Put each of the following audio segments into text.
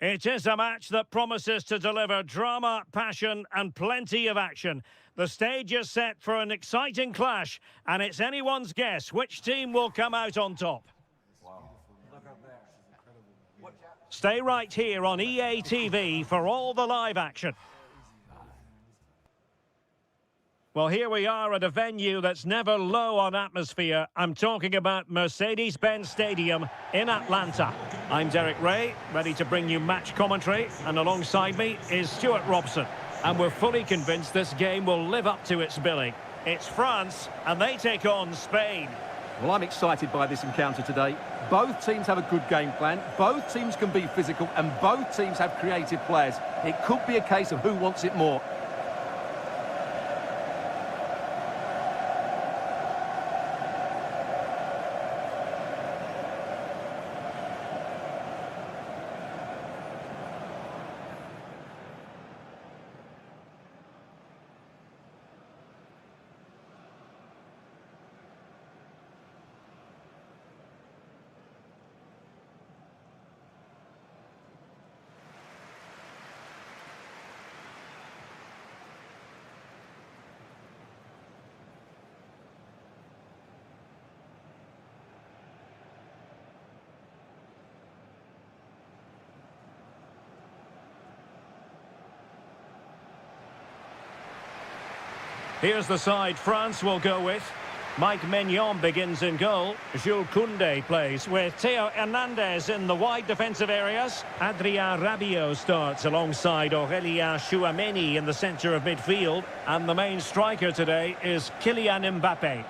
It is a match that promises to deliver drama, passion and plenty of action. The stage is set for an exciting clash, and it's anyone's guess which team will come out on top. Stay right here on EA TV for all the live action. Well, here we are at a venue that's never low on atmosphere. I'm talking about Mercedes-Benz Stadium in Atlanta. I'm Derek Ray, ready to bring you match commentary, and alongside me is Stuart Robson. And we're fully convinced this game will live up to its billing. It's France, and they take on Spain. Well, I'm excited by this encounter today. Both teams have a good game plan, both teams can be physical, and both teams have creative players. It could be a case of who wants it more. Here's the side France will go with. Mike Maignan begins in goal. Jules Koundé plays with Theo Hernandez in the wide defensive areas. Adrien Rabiot starts alongside Aurélien Tchouameni in the centre of midfield. And the main striker today is Kylian Mbappe.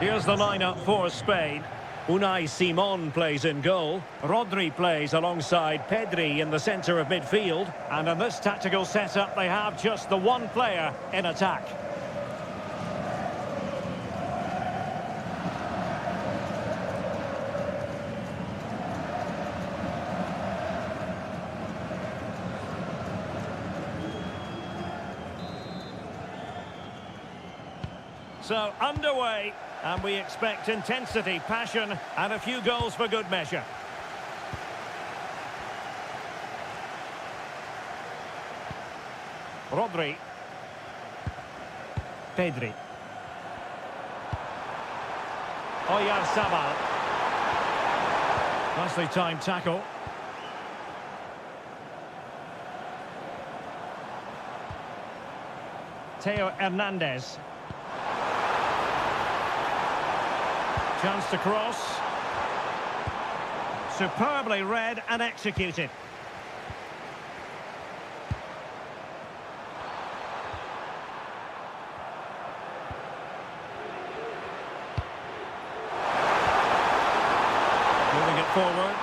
Here's the lineup for Spain. Unai Simon plays in goal. Rodri plays alongside Pedri in the centre of midfield. And in this tactical setup, they have just the one player in attack. So, underway, and we expect intensity, passion, and a few goals for good measure. Rodri. Pedri. Oyarzabal. Nicely timed tackle. Theo Hernandez. Chance to cross. Superbly read and executed. Moving it forward.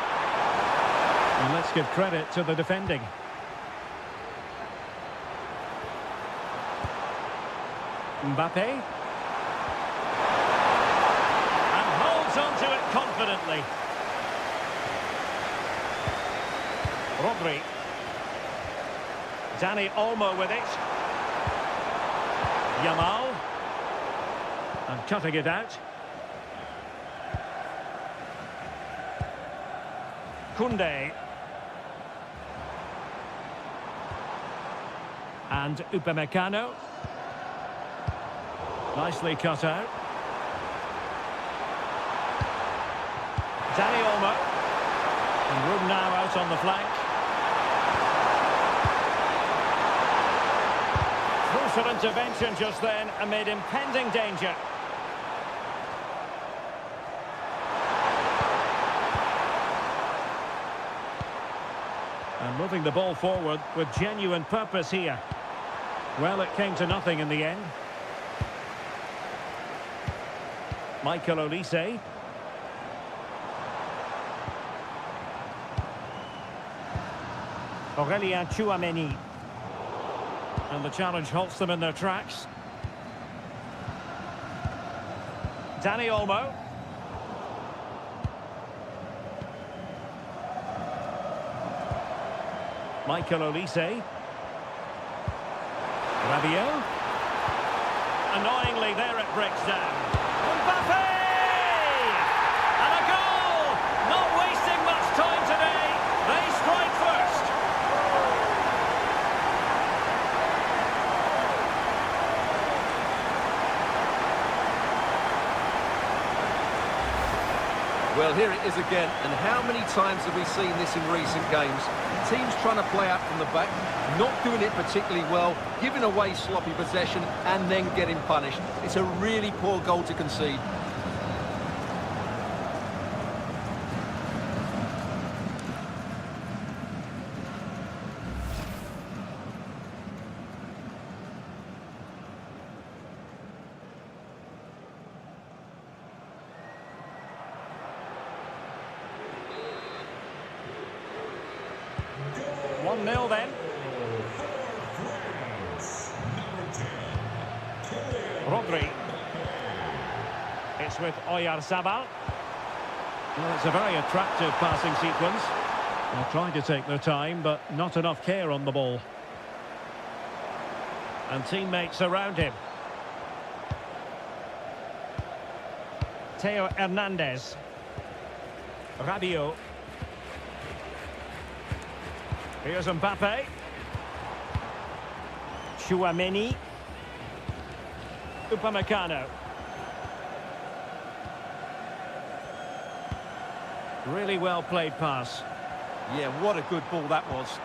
And let's give credit to the defending. Mbappe. Onto it confidently. Rodri. Dani Olmo with it. Yamal. And cutting it out. Koundé. And Upamecano. Nicely cut out. Dani Olmo. And room now out on the flank. Crucial intervention just then amid impending danger. And moving the ball forward with genuine purpose here. Well, it came to nothing in the end. Michael Olise. Aurelien Tchouameni. And the challenge halts them in their tracks. Dani Olmo. Michael Olise. Rabiot. Annoyingly, there it breaks down. Mbappe! And a goal! Not wasting much time today. They strike first. Well, here it is again, and how many times have we seen this in recent games? Teams trying to play out from the back, not doing it particularly well, giving away sloppy possession, and then getting punished. It's a really poor goal to concede. One 0 then. Rodri. It's with Oyarzabal. Well, it's a very attractive passing sequence. They're trying to take their time, but not enough care on the ball. And teammates around him. Theo Hernandez. Rabiot. Here's Mbappe. Tchouameni. Upamecano. Really well played pass. Yeah, what a good ball that was.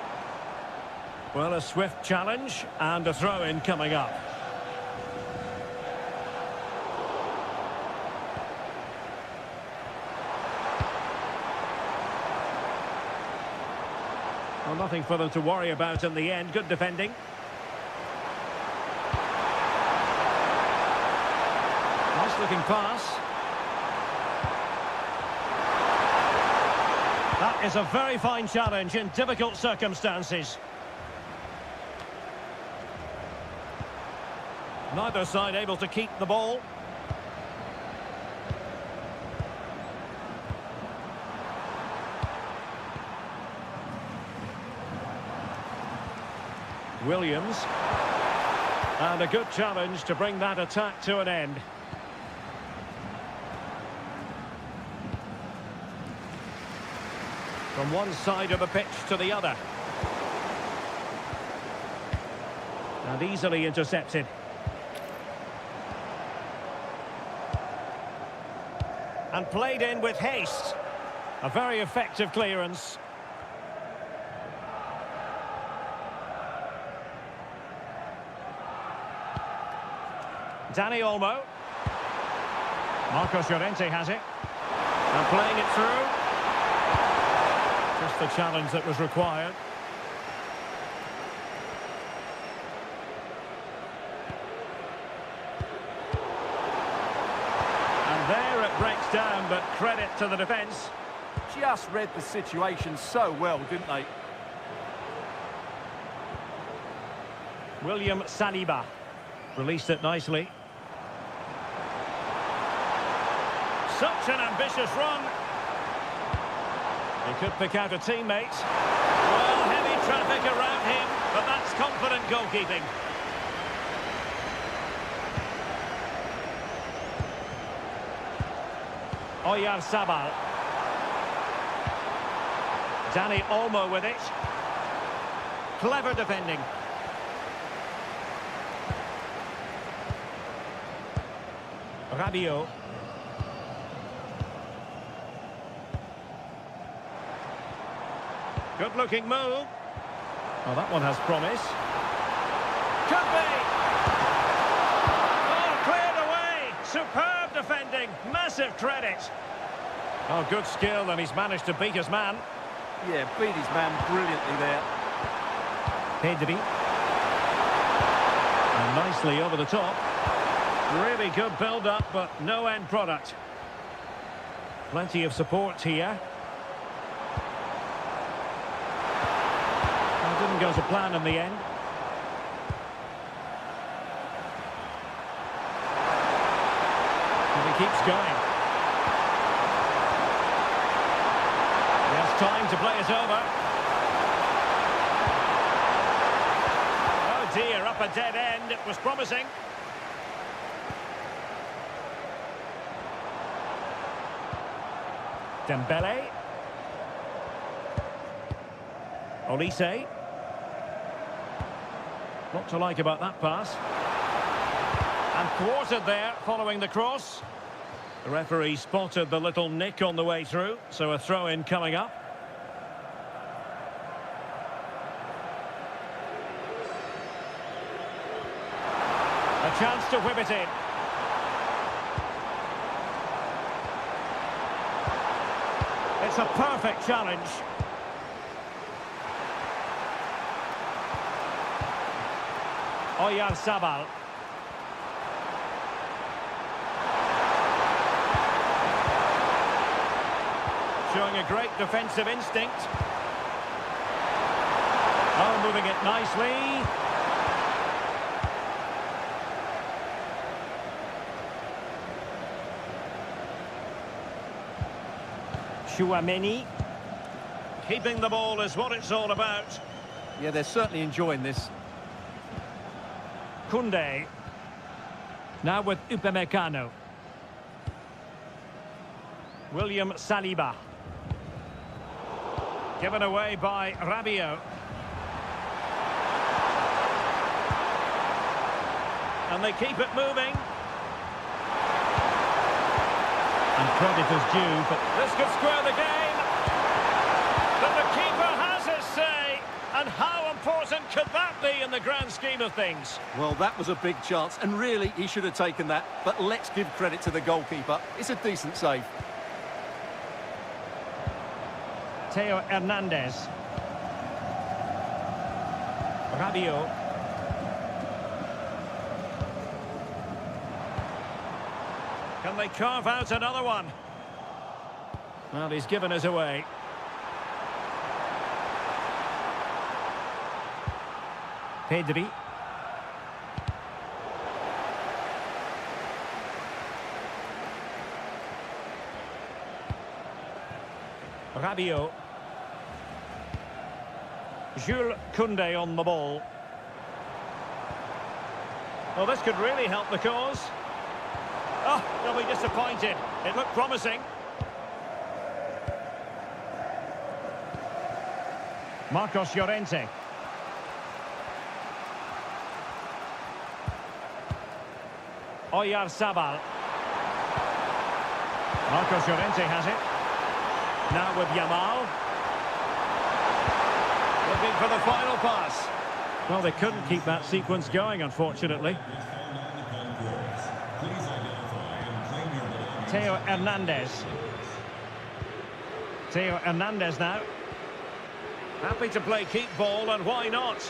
Well, a swift challenge and a throw-in coming up. Well, nothing for them to worry about in the end. Good defending. Nice looking pass. That is a very fine challenge in difficult circumstances. Neither side able to keep the ball. Williams. And a good challenge to bring that attack to an end. From one side of the pitch to the other. And easily intercepted. And played in with haste. A very effective clearance. Dani Olmo. Marcos Llorente has it. And playing it through. Just the challenge that was required. And there it breaks down, but credit to the defence. Just read the situation so well, didn't they? William Saliba. Released it nicely. Such an ambitious run. He could pick out a teammate. Well, heavy traffic around him, but that's confident goalkeeping. Oyarzabal. Dani Olmo with it. Clever defending. Rabiot. Good-looking move. Oh, that one has promise. Could be! Oh, cleared away! Superb defending. Massive credit. Oh, good skill, and he's managed to beat his man. Yeah, beat his man brilliantly there. Pedri. And nicely over the top. Really good build-up, but no end product. Plenty of support here. Didn't go to plan in the end. And he keeps going. He has time to play it over. Oh dear, up a dead end. It was promising. Dembele. Olise. What to like about that pass. And thwarted there following the cross. The referee spotted the little nick on the way through, so a throw-in coming up. A chance to whip it in. It's a perfect challenge. Oyarzabal. Showing a great defensive instinct. Oh, moving it nicely. Chouameni. Keeping the ball is what it's all about. Yeah, they're certainly enjoying this. Koundé. Now with Upamecano. William Saliba. Given away by Rabiot. And they keep it moving. And credit is due, but this could square the game. But the keeper has his say. And how important could that be in the grand scheme of things? Well, that was a big chance, and really, he should have taken that. But let's give credit to the goalkeeper. It's a decent save. Theo Hernandez. Rabiot. Can they carve out another one? Well, he's given us away. Pedri. Rabiot. Jules Koundé on the ball. Well, this could really help the cause. Oh, they'll be disappointed. It looked promising. Marcos Llorente. Oyarzabal. Marcos Llorente has it. Now with Yamal. Looking for the final pass. Well, they couldn't keep that sequence going, unfortunately. Theo Hernandez. Theo Hernandez now. Happy to play keep ball, and why not?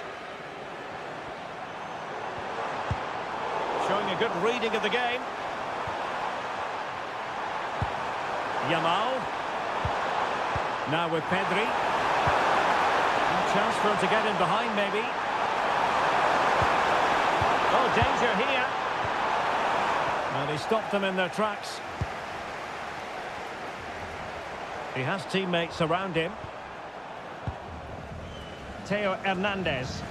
Showing a good reading of the game. Yamal. Now with Pedri. A chance for him to get in behind, maybe. Oh, danger here. And he stopped them in their tracks. He has teammates around him. Theo Hernandez.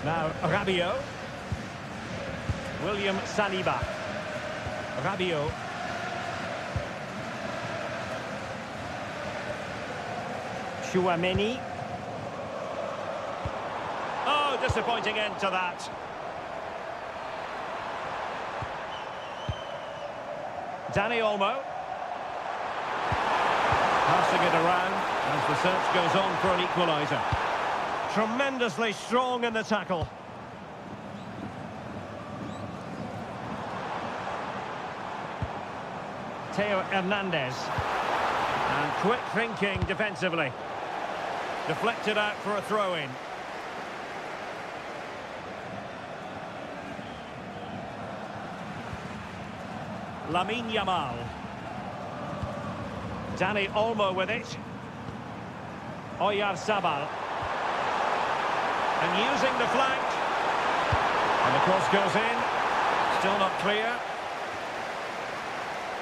Now Rabiot. William Saliba. Rabiot. Chouameni. Oh, disappointing end to that. Dani Olmo. Passing it around as the search goes on for an equaliser. Tremendously strong in the tackle. Theo Hernandez. And quick thinking defensively. Deflected out for a throw-in. Lamine Yamal. Dani Olmo with it. Oyarzabal. And using the flank. And the cross goes in. Still not clear.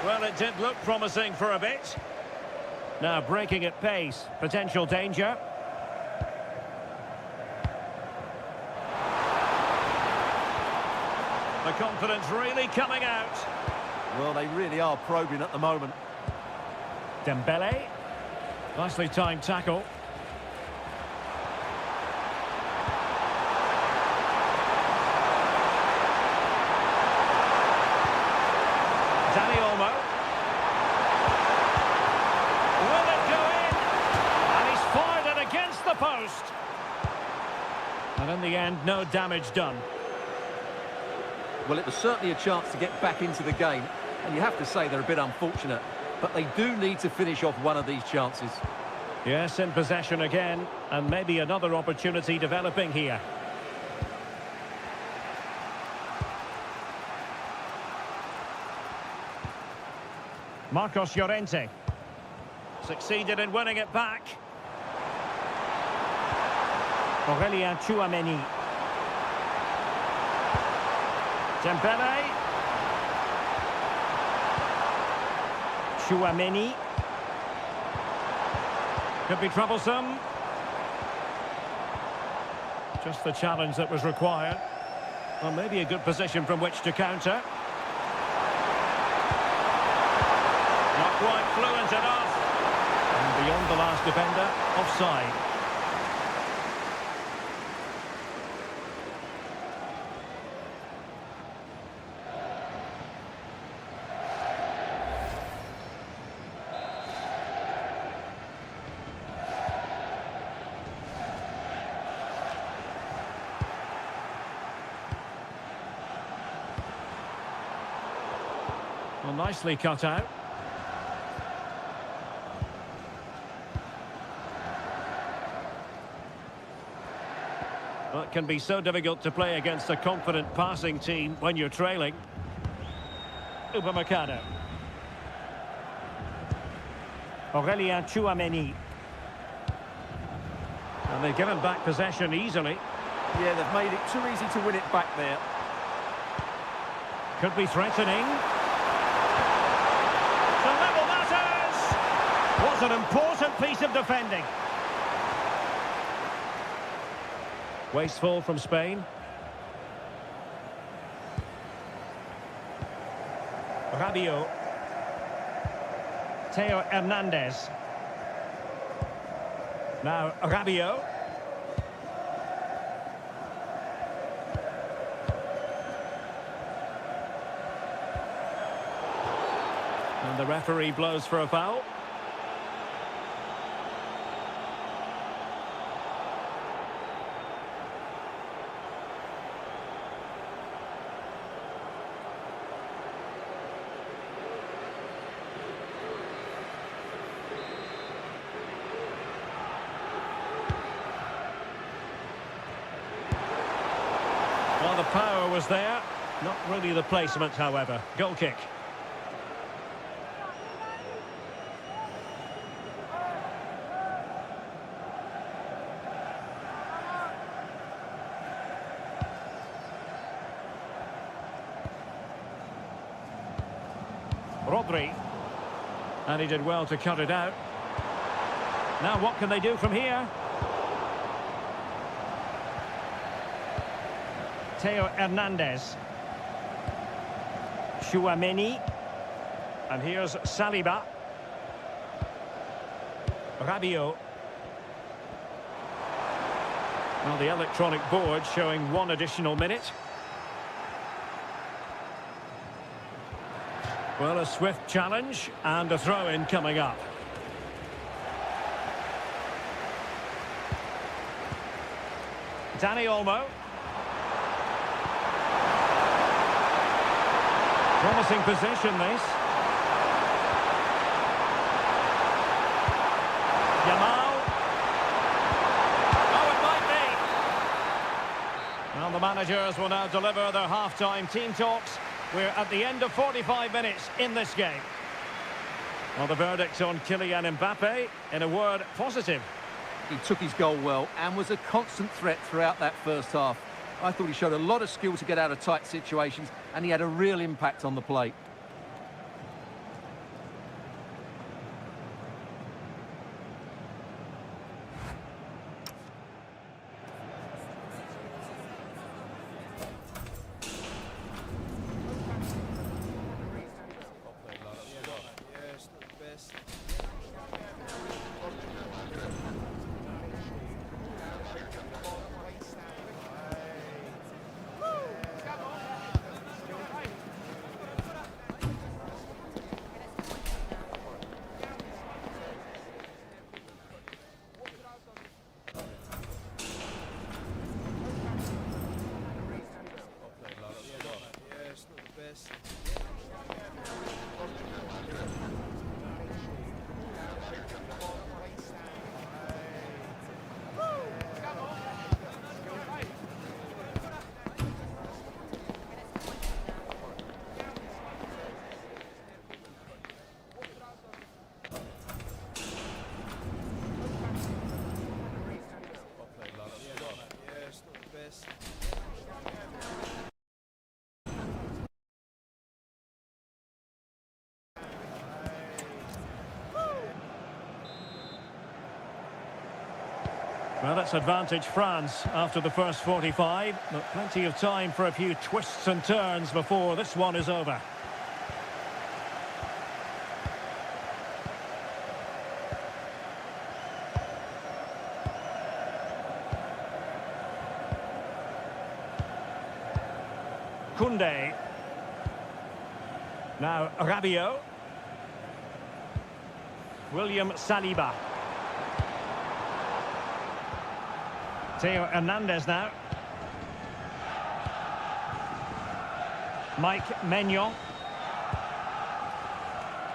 Well, it did look promising for a bit. Now breaking at pace. Potential danger. The confidence really coming out. Well, they really are probing at the moment. Dembele. Nicely timed tackle. Dani Olmo. Will it go in? And he's fired it against the post. And in the end, no damage done. Well, it was certainly a chance to get back into the game, and you have to say they're a bit unfortunate, but they do need to finish off one of these chances. Yes, in possession again, and maybe another opportunity developing here. Marcos Llorente succeeded in winning it back. Aurélien Tchouaméni. Dembele. Tchouaméni. Could be troublesome. Just the challenge that was required. Well, maybe a good position from which to counter. Not quite fluent enough. And beyond the last defender, offside. Well, nicely cut out. Well, it can be so difficult to play against a confident passing team when you're trailing. Upamecano. Aurélien Tchouaméni. And they've given back possession easily. Yeah, they've made it too easy to win it back there. Could be threatening. The level matters! Was an important piece of defending. Wasteful from Spain. Rabiot. Theo Hernandez. Now Rabiot. And the referee blows for a foul. Well, the power was there. Not really the placement, however. Goal kick. Rodri. And he did well to cut it out. Now what can they do from here? Theo Hernandez. Tchouaméni. And here's Saliba. Rabiot. Well, the electronic board showing 1 additional minute. Well, a swift challenge and a throw-in coming up. Dani Olmo. Promising position, this. Yamal. Oh, it might be. Well, the managers will now deliver their half-time team talks. We're at the end of 45 minutes in this game. Well, the verdict on Kylian Mbappe, in a word, positive. He took his goal well and was a constant threat throughout that first half. I thought he showed a lot of skill to get out of tight situations, and he had a real impact on the plate. Well, it's advantage France after the first 45, but plenty of time for a few twists and turns before this one is over. Koundé. Now Rabiot. William Saliba. Theo Hernandez now. Mike Maignan.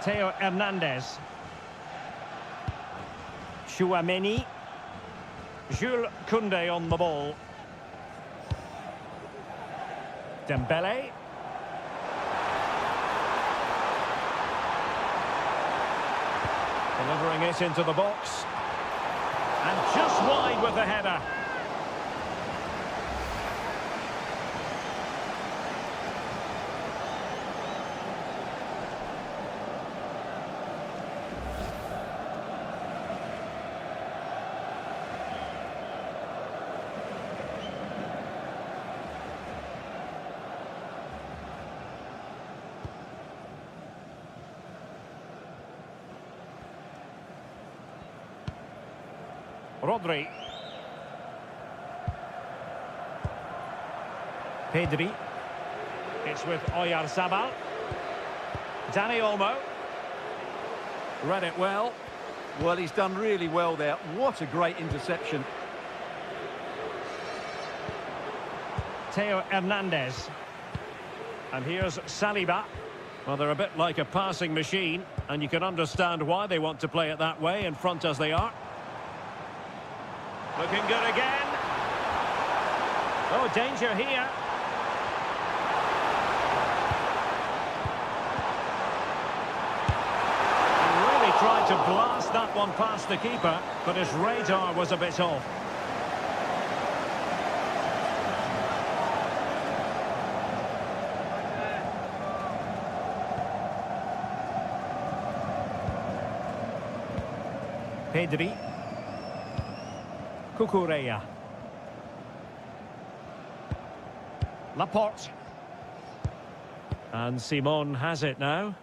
Theo Hernandez. Chouameni. Jules Koundé on the ball. Dembele. Delivering it into the box. And just wide with the header. Rodri. Pedri. It's with Oyarzabal. Dani Olmo. Read it well. Well, he's done really well there. What a great interception. Theo Hernandez. And here's Saliba. Well, they're a bit like a passing machine, and you can understand why they want to play it that way, in front as they are. Looking good again. Oh, danger here. And really tried to blast that one past the keeper, but his radar was a bit off. Pedri. Cucurella. Laporte. And Simon has it now.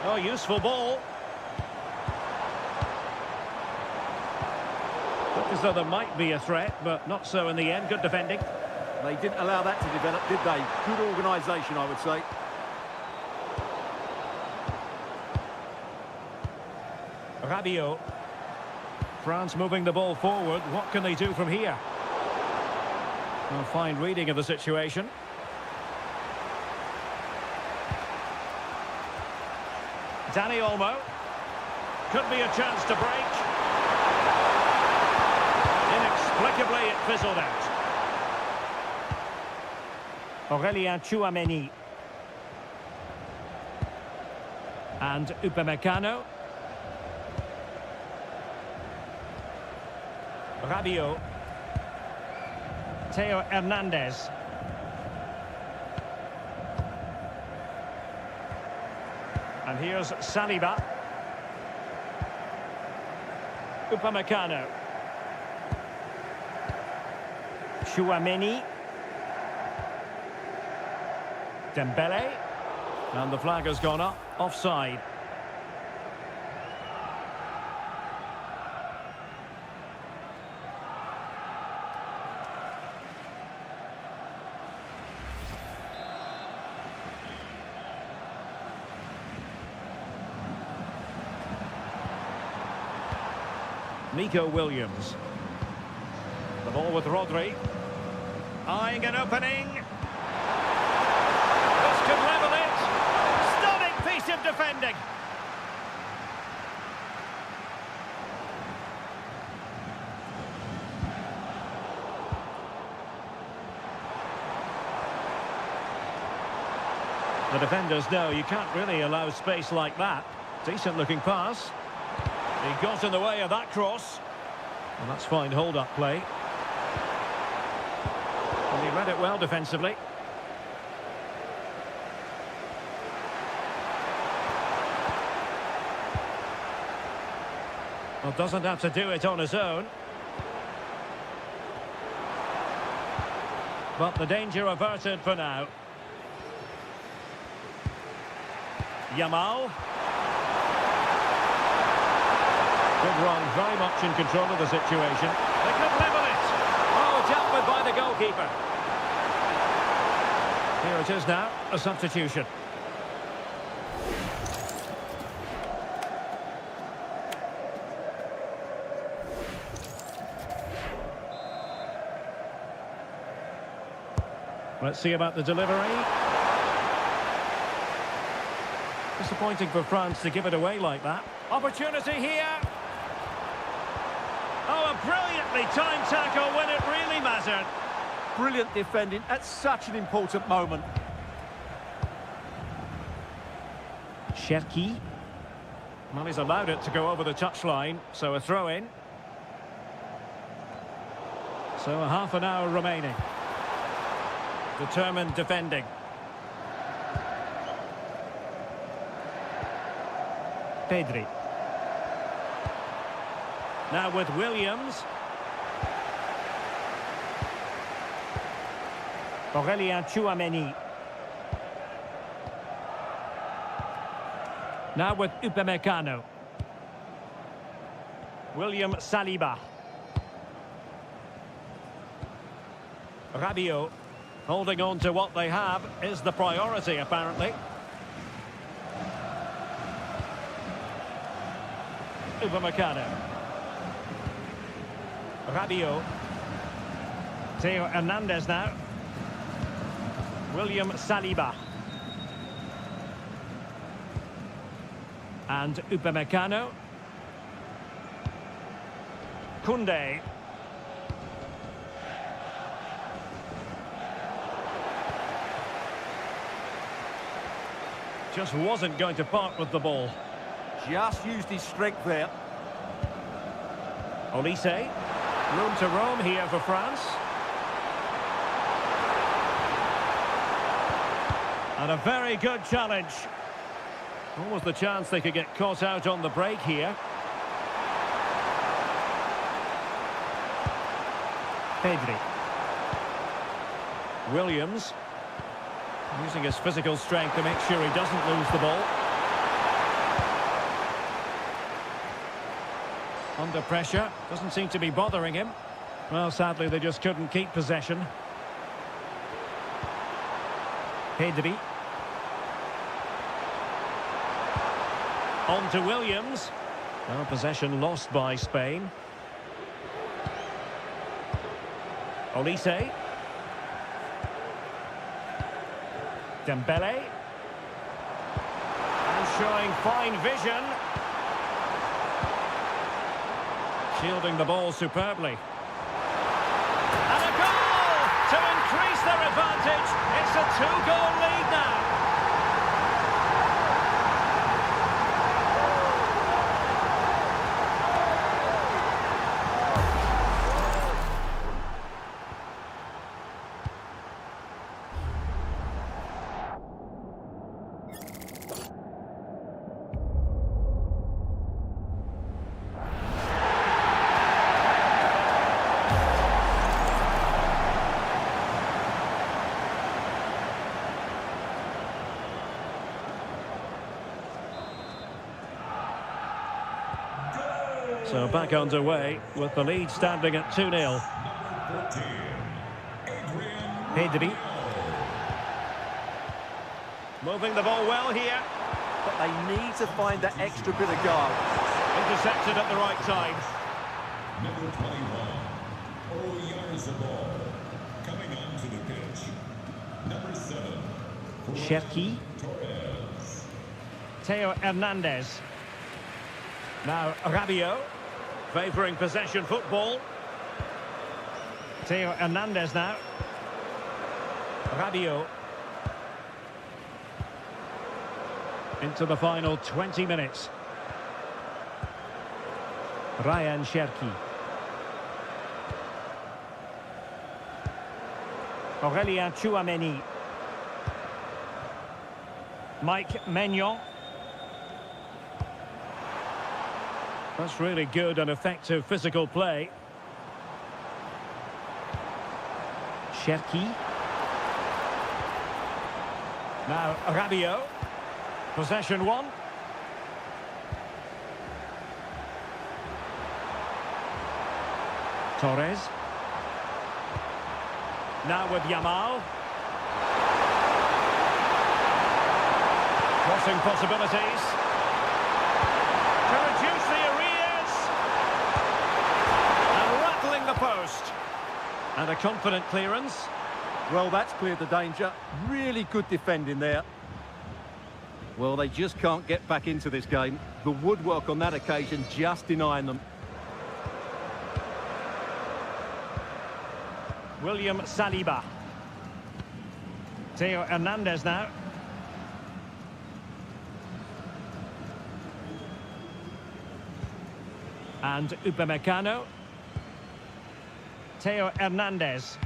Oh, useful ball. Looked as though there might be a threat, but not so in the end. Good defending. They didn't allow that to develop, did they? Good organisation, I would say. Rabiot. France moving the ball forward. What can they do from here? Well, fine reading of the situation. Dani Olmo. Could be a chance to break. Inexplicably, it fizzled out. Aurélien Chouameni. And Upamecano. Rabiot. Theo Hernandez. And here's Saliba. Upamecano. Chouameni. Dembele. And the flag has gone up. Offside. Nico Williams. The ball with Rodri. Eyeing an opening. This could level it. Stunning piece of defending. The defenders know you can't really allow space like that. Decent looking pass. He got in the way of that cross. And that's fine hold-up play. And he read it well defensively. Well, doesn't have to do it on his own. But the danger averted for now. Yamal. Good run, very much in control of the situation. They could level it. Oh, dealt with by the goalkeeper. Here it is now, a substitution. Let's see about the delivery. Disappointing for France to give it away like that. Opportunity here. Oh, a brilliantly timed tackle when it really mattered. Brilliant defending at such an important moment. Cherki. Well, he's allowed it to go over the touchline, so a throw-in. So a half an hour remaining. Determined defending. Pedri. Now with Williams. Aurélien Chouameni. Now with Upamecano. William Saliba. Rabiot. Holding on to what they have is the priority, apparently. Upamecano. Rabiot. Theo Hernandez now. William Saliba. And Upamecano. Koundé. Just wasn't going to part with the ball. Just used his strength there. Olise. Room to roam here for France. And a very good challenge. What was the chance they could get caught out on the break here? Pedri. Williams. Using his physical strength to make sure he doesn't lose the ball. Under pressure. Doesn't seem to be bothering him. Well, sadly, they just couldn't keep possession. Pedri. On to Williams. Well, possession lost by Spain. Olise. Dembele. And showing fine vision. Shielding the ball superbly. And a goal to increase their advantage. It's a 2-goal lead now. So back underway with the lead standing at 2-0. Pedri. Moving the ball well here. But they need to find that extra bit of guile. Intercepted at the right time. Number 21, Oyarzabal. Coming onto the pitch, number 7, Cherki. Torres. Theo Hernandez. Now Rabiot, favouring possession football. Theo Hernandez now. Rabiot. Into the final 20 minutes. Ryan Cherki. Aurélien Tchouameni. Mike Maignan. That's really good and effective physical play. Cherki. Now Rabiot. Possession one. Torres. Now with Yamal. Crossing possibilities. To reduce the arrears. And rattling the post. And a confident clearance. Well, that's cleared the danger. Really good defending there. Well, they just can't get back into this game. The woodwork on that occasion just denying them. William Saliba. Theo Hernandez now. And Upamecano. Theo Hernandez.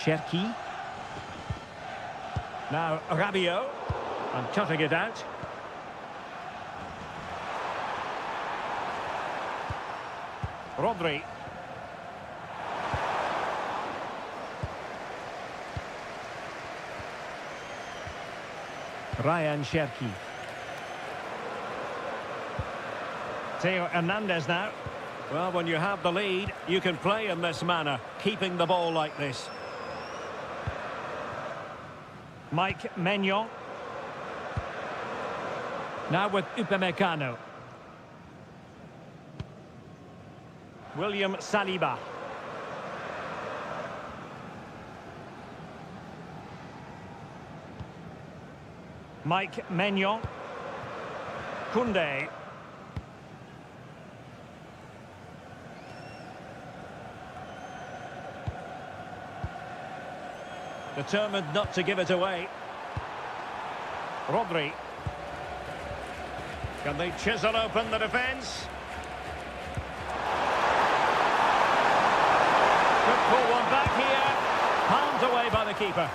Cherki. Now Rabiot. And cutting it out. Rodri. Ryan Cherki. Theo Hernandez now. Well, when you have the lead, you can play in this manner, keeping the ball like this. Mike Maignan. Now with Upamecano. William Saliba. Mike Maignan. Koundé. Determined not to give it away. Rodri. Can they chisel open the defence? Could pull one back here. Palmed away by the keeper.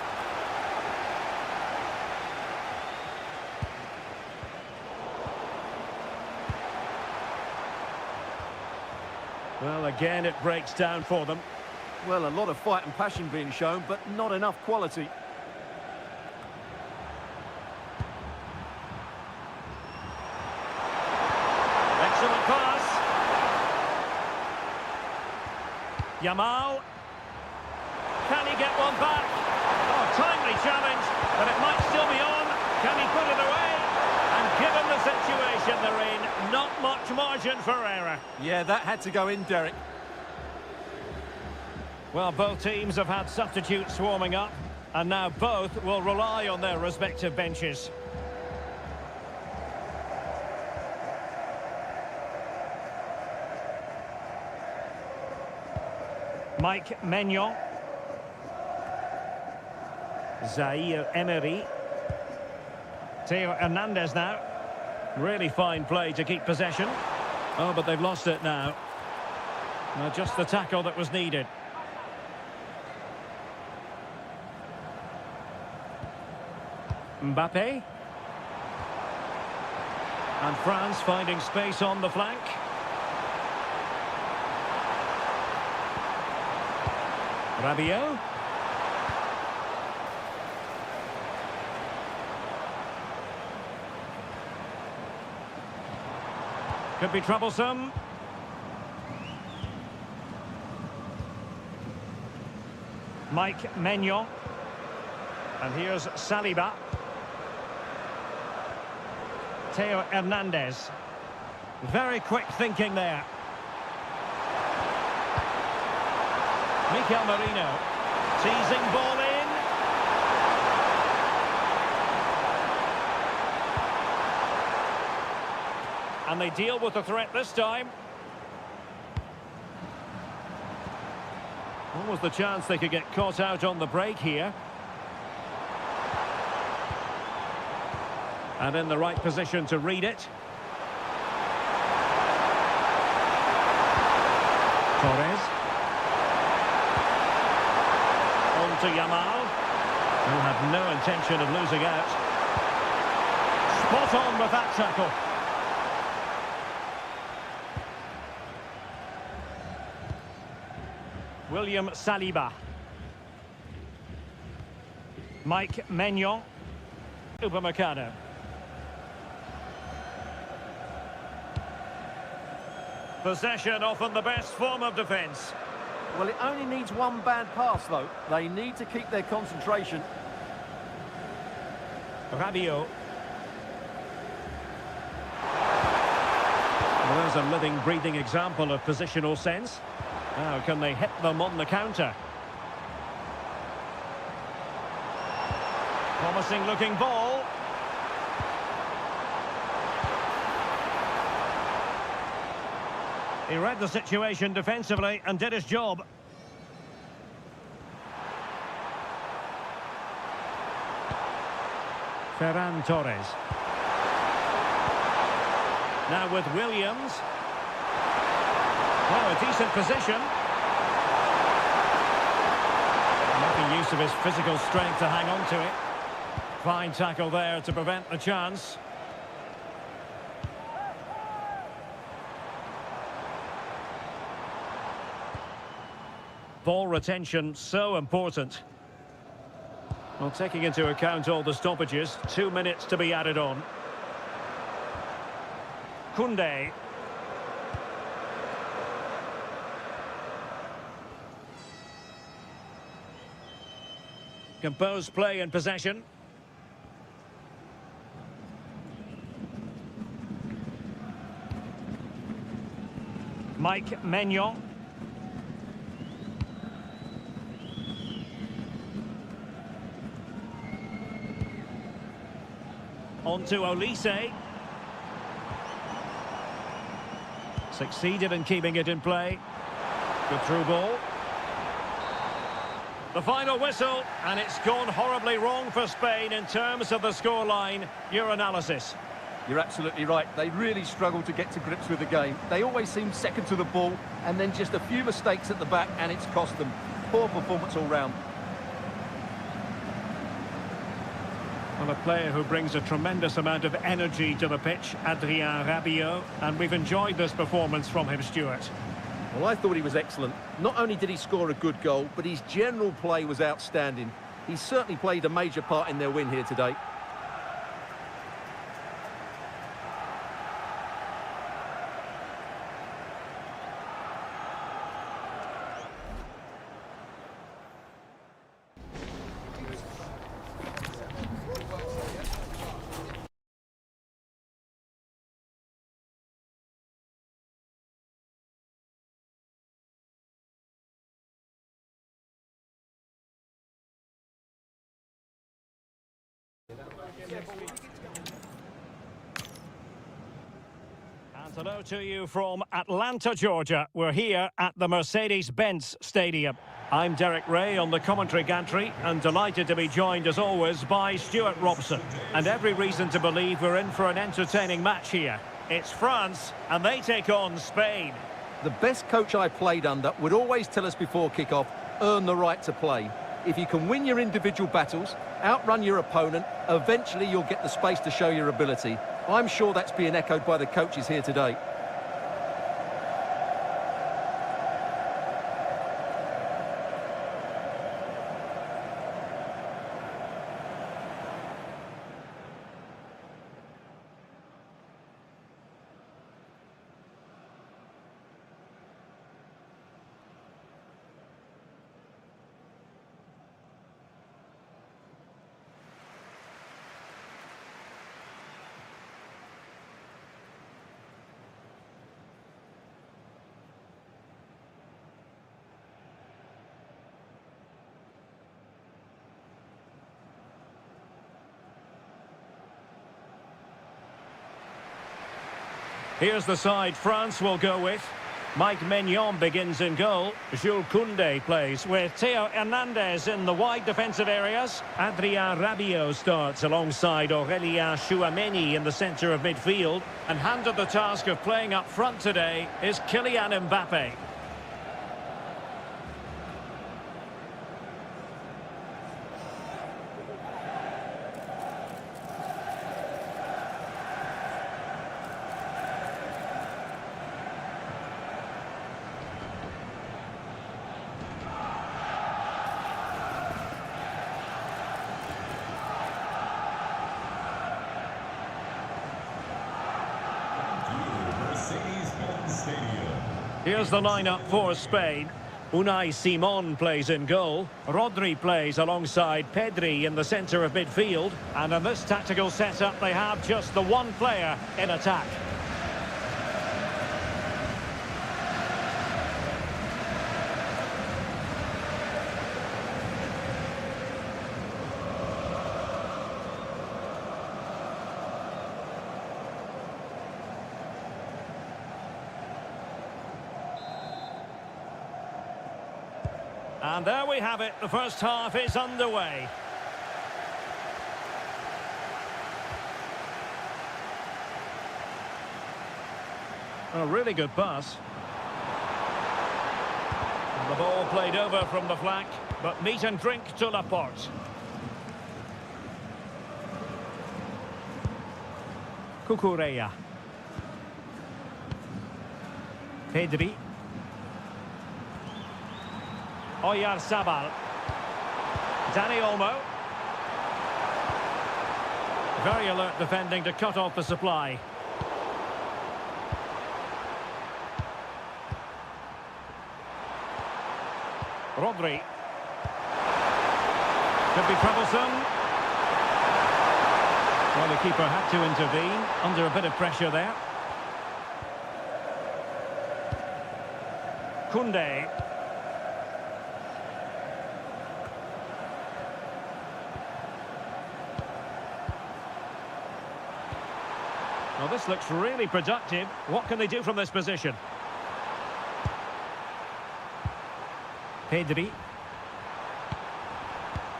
Well, again, it breaks down for them. Well, a lot of fight and passion being shown, but not enough quality. Excellent pass. Yamal. Can he get one back? Oh, timely challenge, but it might still be on. Can he put it away? And given the situation they're in, not much margin for error. Yeah, that had to go in, Derek. Well, both teams have had substitutes warming up, and now both will rely on their respective benches. Mike Maignan. Zaire Emery. Theo Hernandez now. Really fine play to keep possession. Oh, but they've lost it now. Now just the tackle that was needed. Mbappe. And France finding space on the flank. Rabiot. Could be troublesome. Mike Maignan. And here's Saliba. Theo Hernandez. Very quick thinking there. Mikel Merino. Teasing ball in. And they deal with the threat this time. What was the chance they could get caught out on the break here? And in the right position to read it. Torres. On to Yamal, who had no intention of losing out. Spot on with that tackle. William Saliba. Mike Maignan. Upamecano. Possession often the best form of defence. Well, it only needs one bad pass, though. They need to keep their concentration. Rabiot. Well, there's a living, breathing example of positional sense. Now, can they hit them on the counter? Promising looking ball. He read the situation defensively and did his job. Ferran Torres. Now with Williams. Oh, a decent position. Making use of his physical strength to hang on to it. Fine tackle there to prevent the chance. Ball retention so important. Well, taking into account all the stoppages, 2 minutes to be added on. Koundé. Composed play in possession. Mike Maignan. On to Olise. Succeeded in keeping it in play. Good through ball. The final whistle, and it's gone horribly wrong for Spain in terms of the scoreline. Your analysis. You're absolutely right. They really struggle to get to grips with the game. They always seem second to the ball, and then just a few mistakes at the back, and it's cost them. Poor performance all round. Well, a player who brings a tremendous amount of energy to the pitch, Adrien Rabiot, and we've enjoyed this performance from him, Stuart. Well, I thought he was excellent. Not only did he score a good goal, but his general play was outstanding. He certainly played a major part in their win here today. And hello to you from Atlanta, Georgia. We're here at the Mercedes-Benz Stadium. I'm Derek Ray on the commentary gantry and delighted to be joined as always by Stuart Robson. And every reason to believe we're in for an entertaining match here. It's France and they take on Spain. The best coach I played under would always tell us before kick-off, earn the right to play. If you can win your individual battles, outrun your opponent, eventually you'll get the space to show your ability. I'm sure that's being echoed by the coaches here today. Here's the side France will go with. Mike Maignan begins in goal. Jules Koundé plays with Theo Hernandez in the wide defensive areas. Adrien Rabiot starts alongside Aurélien Tchouameni in the centre of midfield. And handed the task of playing up front today is Kylian Mbappe. Mercedes-Benz Stadium. Here's the lineup for Spain. Unai Simon plays in goal. Rodri plays alongside Pedri in the centre of midfield. And in this tactical setup, they have just the one player in attack. And there we have it. The first half is underway. A really good pass. And the ball played over from the flank, but meat and drink to Laporte. Cucurella. Pedri. Oyarzabal. Dani Olmo. Very alert defending to cut off the supply. Rodri. Could be troublesome. Well, the keeper had to intervene under a bit of pressure there. Koundé. Well, this looks really productive. What can they do from this position? Pedri.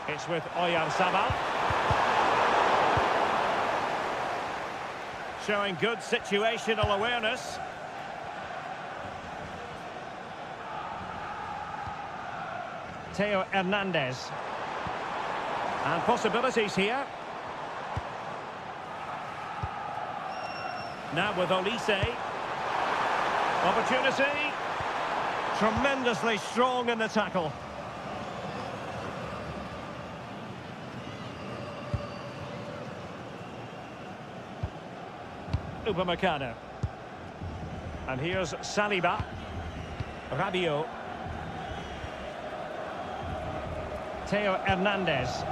It's with Oyarzabal. Showing good situational awareness. Theo Hernandez. And possibilities here. Now with Olise. Opportunity. Tremendously strong in the tackle. Upamecano. And here's Saliba. Rabiot. Theo Hernandez.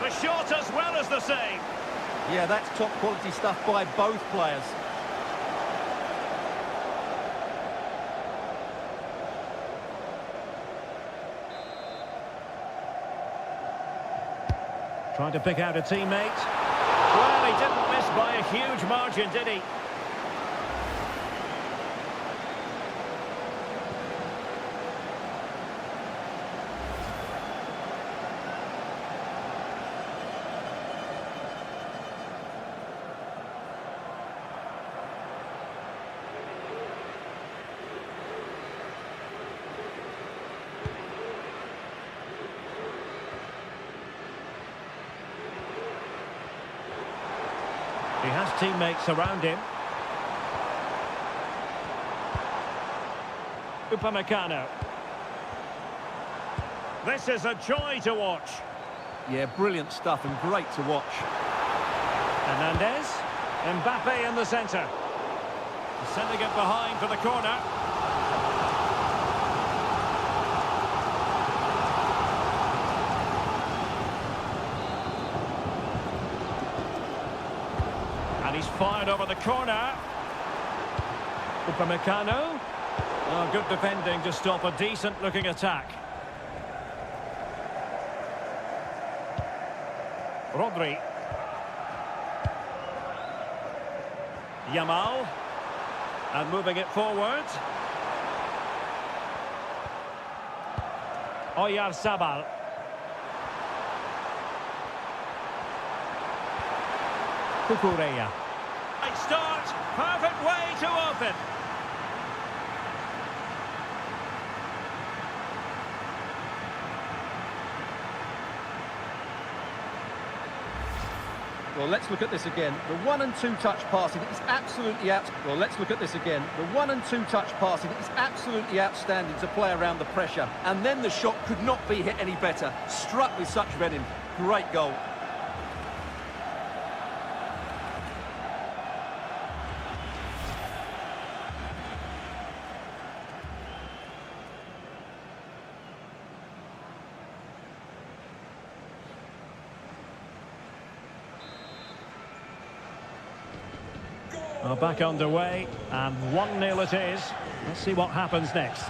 The shot as well as the save. Yeah, that's top quality stuff by both players. Trying to pick out a teammate. Well, he didn't miss by a huge margin, did he? He has teammates around him. Upamecano. This is a joy to watch. Yeah, brilliant stuff and great to watch. Hernandez. Mbappe in the centre. Sending it behind for the corner. And he's fired over the corner. Upamecano. Oh, good defending to stop a decent-looking attack. Rodri. Yamal. And moving it forward. Oyarzabal. Cucurella. Right start. Perfect way to open. Well, let's look at this again. The 1 and 2 touch passing is absolutely Well, let's look at this again. The 1 and 2 touch passing is absolutely outstanding to play around the pressure. And then the shot could not be hit any better. Struck with such venom. Great goal. Well, back underway, and 1-0 it is. Let's see what happens next.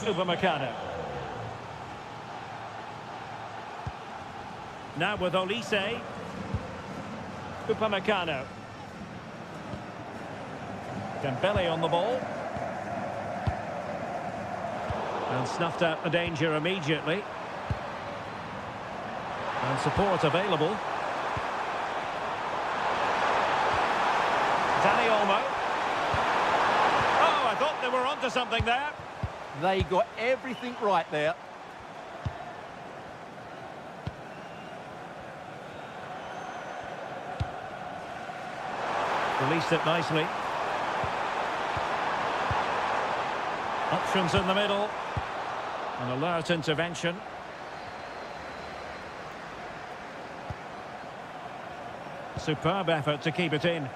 Upamecano. Now with Olise. Upamecano. Dembele on the ball. And snuffed out the danger immediately. And support available. Dani Olmo. Oh, I thought they were onto something there. They got everything right there. Released it nicely. Options in the middle. An alert intervention. Superb effort to keep it in.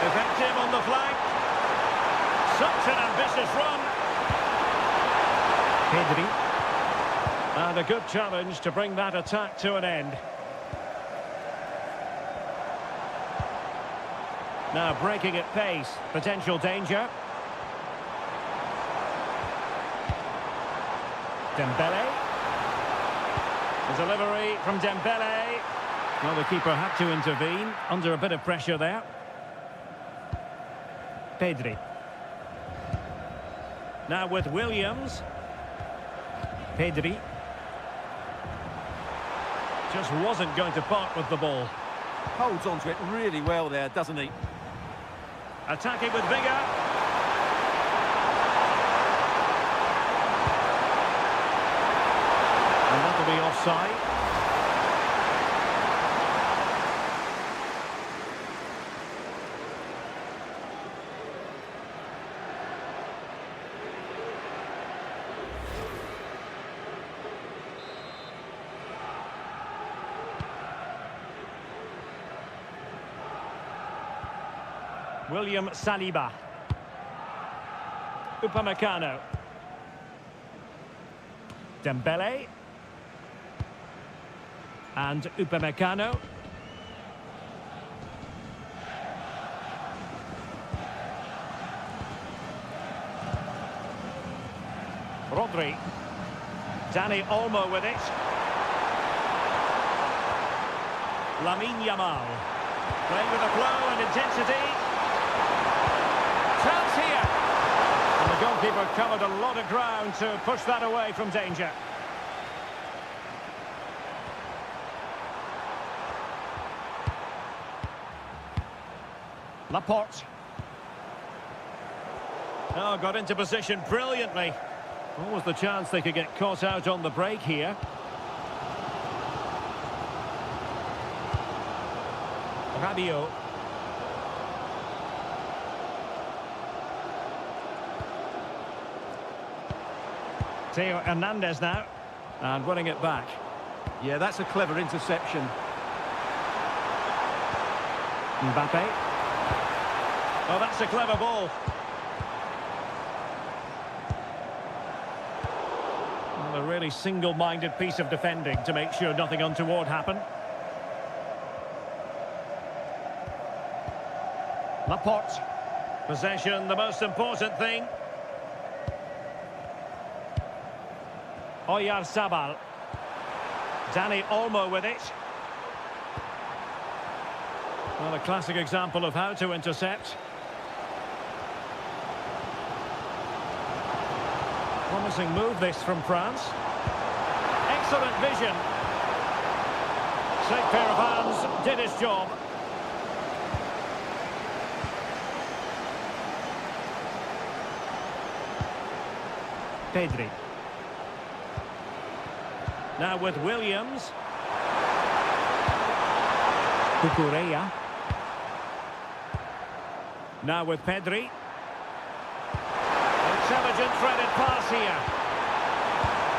Effective on the flank. Such an ambitious run. Pedri. And a good challenge to bring that attack to an end. Now breaking at pace. Potential danger. Dembele. The delivery from Dembele. Well, the keeper had to intervene under a bit of pressure there. Pedri. Now with Williams. Pedri. Just wasn't going to part with the ball. Holds on to it really well there, doesn't he? Attacking with vigour. And that'll be offside. William Saliba. Upamecano. Dembele. And Upamecano. Rodri. Dani Olmo with it. Lamine Yamal. Playing with a flow and intensity. Chance here. And the goalkeeper covered a lot of ground to push that away from danger. Laporte. Oh, got into position brilliantly. What was the chance they could get caught out on the break here? Rabiot. Theo Hernandez now, and winning it back. Yeah, that's a clever interception. Mbappe. Oh, that's a clever ball. Well, a really single-minded piece of defending to make sure nothing untoward happened. Laporte. Possession, the most important thing. Oyarzabal. Dani Olmo with it. Well, a classic example of how to intercept. Promising move this from France. Excellent vision. Slick pair of hands, did his job. Pedri. Now with Williams. Cucurella. Now with Pedri. Intelligent threaded pass here.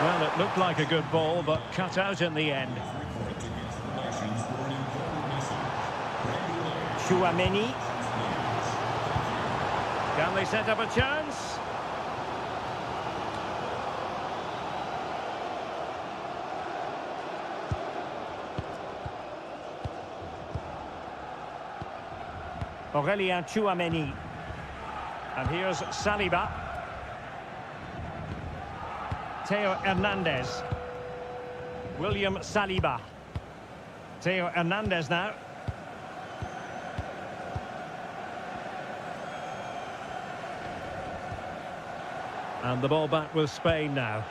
Well, it looked like a good ball, but cut out in the end. Chouameni. Can they set up a chance? Aurelien Chouameni. And here's Saliba. Theo Hernandez. William Saliba. Theo Hernandez now. And the ball back with Spain now.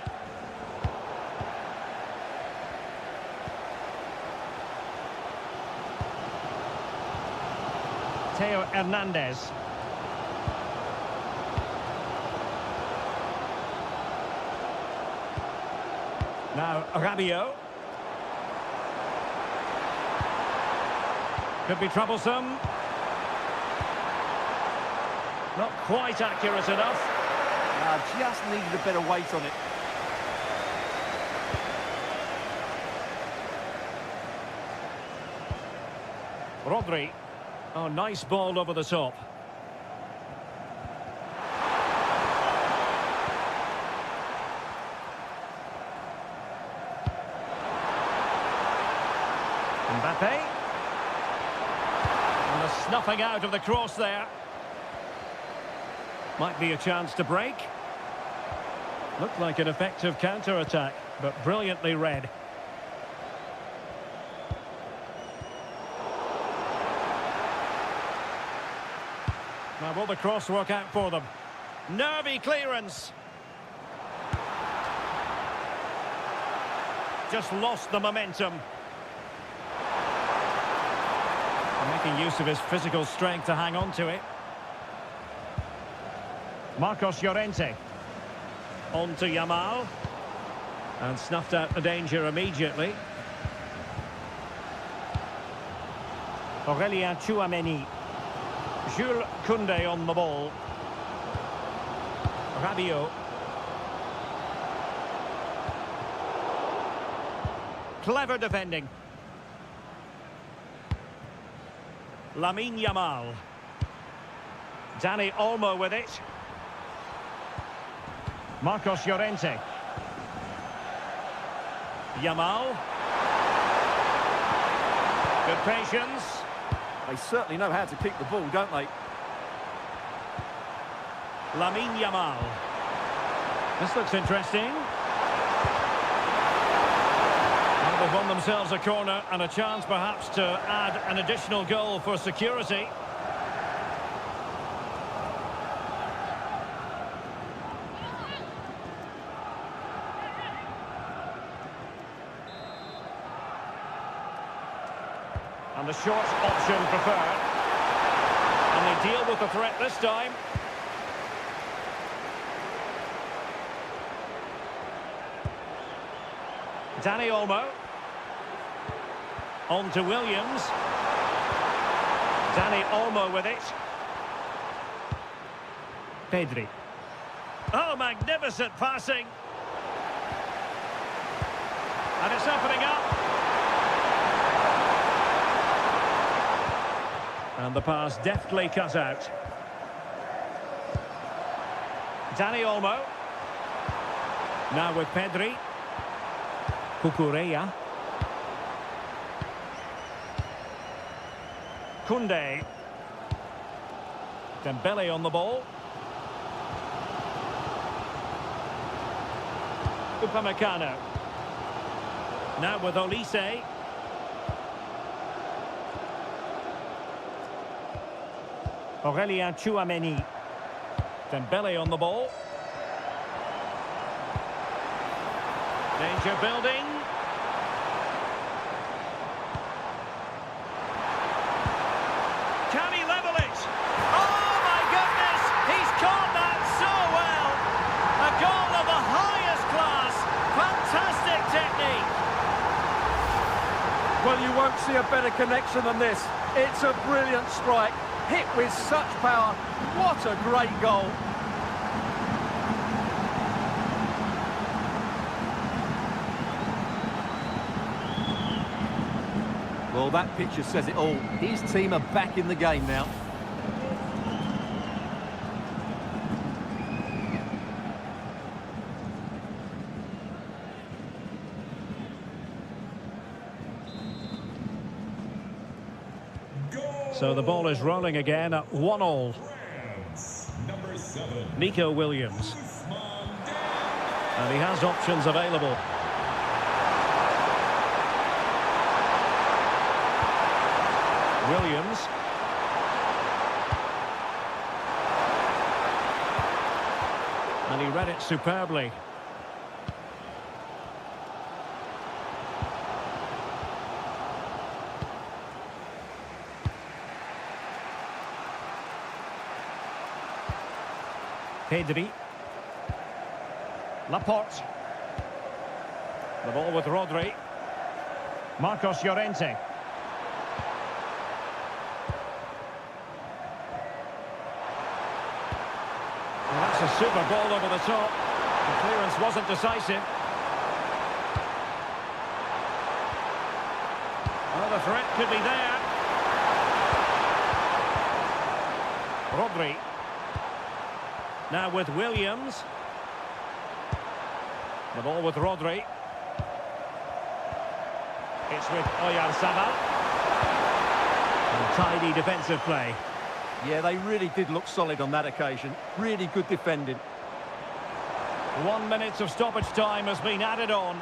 Theo Hernandez. Now Rabiot. Could be troublesome. Not quite accurate enough. Just needed a better weight on it. Rodri. Oh, nice ball over the top. Mbappe. And the snuffing out of the cross there. Might be a chance to break. Looked like an effective counter-attack, but brilliantly read. Now will the cross work out for them? Nervy clearance. Just lost the momentum. Making use of his physical strength to hang on to it. Marcos Llorente. On to Yamal. And snuffed out the danger immediately. Aurelien Chouameni. Jules Koundé on the ball. Rabiot. Clever defending. Lamine Yamal. Dani Olmo with it. Marcos Llorente. Yamal. Good patience. They certainly know how to keep the ball, don't they? Lamine Yamal. This looks interesting. Well, they've won themselves a corner and a chance perhaps to add an additional goal for security. And the short option preferred. And they deal with the threat this time. Dani Olmo. On to Williams. Dani Olmo with it. Pedri. Oh, magnificent passing. And it's opening up. And the pass deftly cut out. Dani Olmo. Now with Pedri. Cucurella. Koundé. Dembele on the ball. Upamecano. Now with Olise. Aurelien Tchouameni. Dembele on the ball. Danger building. Can he level it? Oh my goodness! He's caught that so well! A goal of the highest class. Fantastic technique. Well, you won't see a better connection than this. It's a brilliant strike, hit with such power. What a great goal. Well, that picture says it all. His team are back in the game now. So the ball is rolling again at 1-1. Number 7. Nico Williams. And he has options available. Williams. And he read it superbly. Pedri. Laporte. The ball with Rodri. Marcos Llorente. Well, that's a super ball over the top. The clearance wasn't decisive. Oh, the threat could be there. Rodri. Now with Williams. The ball with Rodri. It's with Oyarzabal. And tidy defensive play. Yeah, they really did look solid on that occasion. Really good defending. 1 minute of stoppage time has been added on.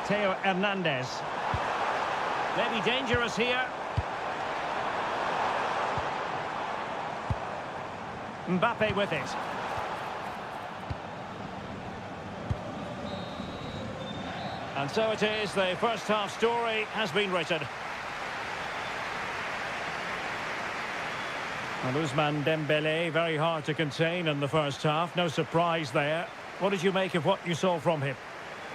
Theo Hernandez. Maybe dangerous here. Mbappe with it. And so it is, the first half story has been written. And Ousmane Dembele, very hard to contain in the first half, no surprise there. What did you make of what you saw from him?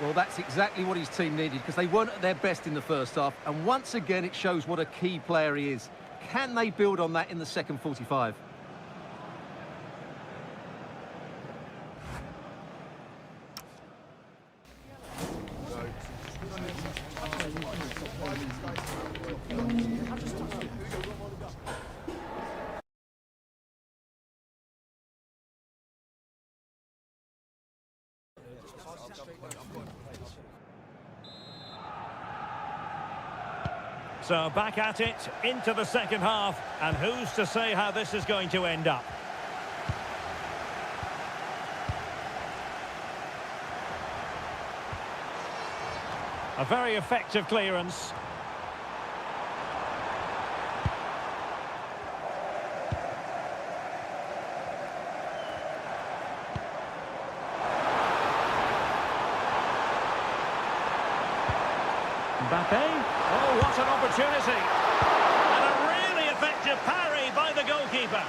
Well, that's exactly what his team needed, because they weren't at their best in the first half, and once again it shows what a key player he is. Can they build on that in the second 45? So back at it, into the second half, and who's to say how this is going to end up? A very effective clearance. Mbappe. Oh, what an opportunity. And a really effective parry by the goalkeeper.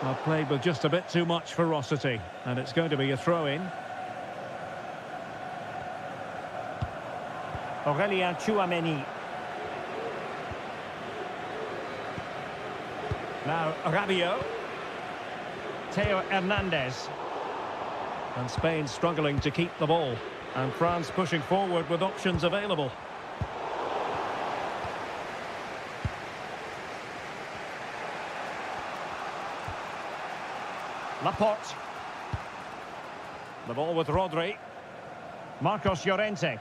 Well, played with just a bit too much ferocity, and it's going to be a throw-in. Aurelien Tchouameni. Now Rabiot. Theo Hernandez. And Spain struggling to keep the ball. And France pushing forward with options available. Laporte. The ball with Rodri. Marcos Llorente.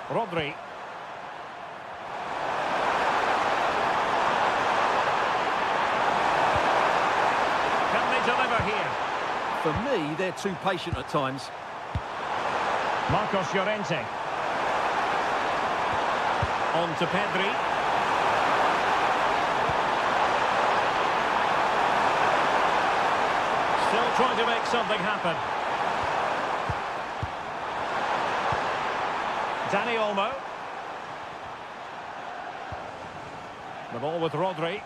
Rodri. Can they deliver here? For me, they're too patient at times. Marcos Llorente. On to Pedri. Still trying to make something happen. Dani Olmo. The ball with Rodri.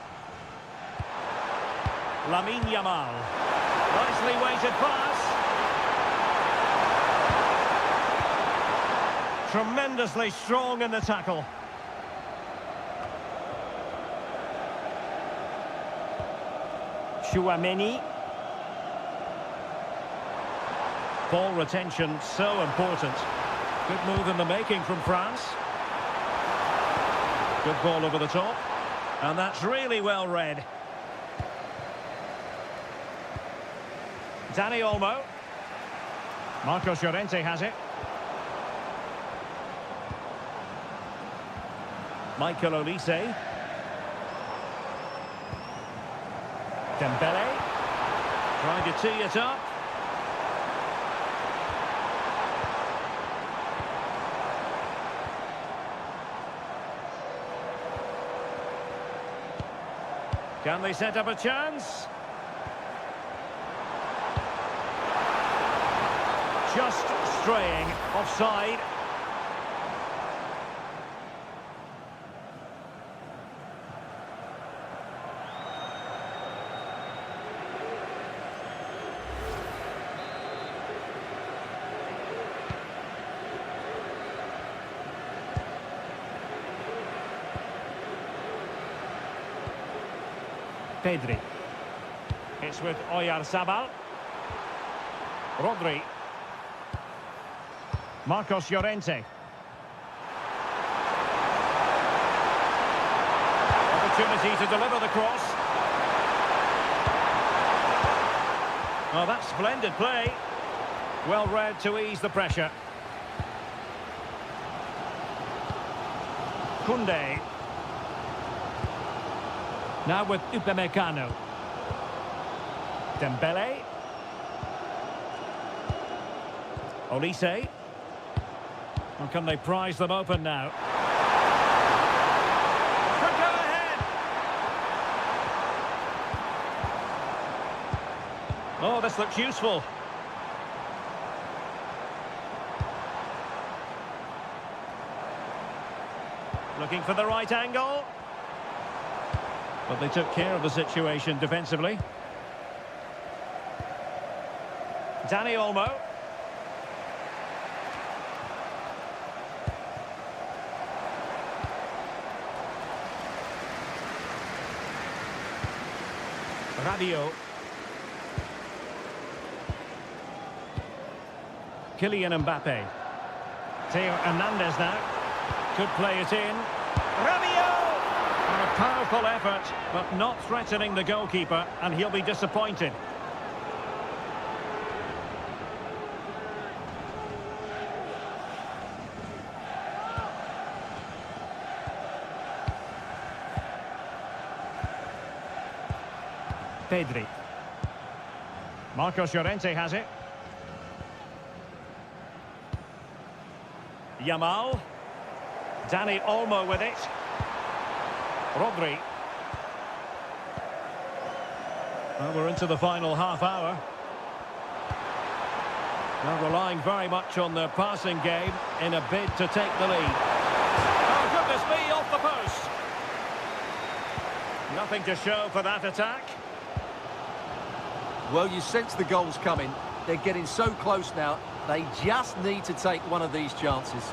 Lamine Yamal. Nicely weighted pass. Tremendously strong in the tackle. Chouameni. Ball retention so important. Good move in the making from France. Good ball over the top. And that's really well read. Dani Olmo. Marcos Llorente has it. Michael Olise. Dembele. Trying to tee it up. Can they set up a chance? Just straying offside. Pedri. It's with Oyarzabal. Rodri. Marcos Llorente. Opportunity to deliver the cross. Oh, that's splendid play. Well read to ease the pressure. Koundé. Now with Upamecano. Dembele. Olise. Or can they prize them open now? Could go ahead. Oh, this looks useful. Looking for the right angle. But they took care of the situation defensively. Dani Olmo. Rabiot. Kylian Mbappe. Theo Hernandez now. Could play it in. Rabiot! A powerful effort, but not threatening the goalkeeper, and he'll be disappointed. Pedri. Marcos Llorente has it. Yamal. Dani Olmo with it. Rodri. Well, we're into the final half hour. Now relying very much on their passing game in a bid to take the lead. Oh, goodness me, off the post. Nothing to show for that attack. Well, you sense the goals coming. They're getting so close now. They just need to take one of these chances.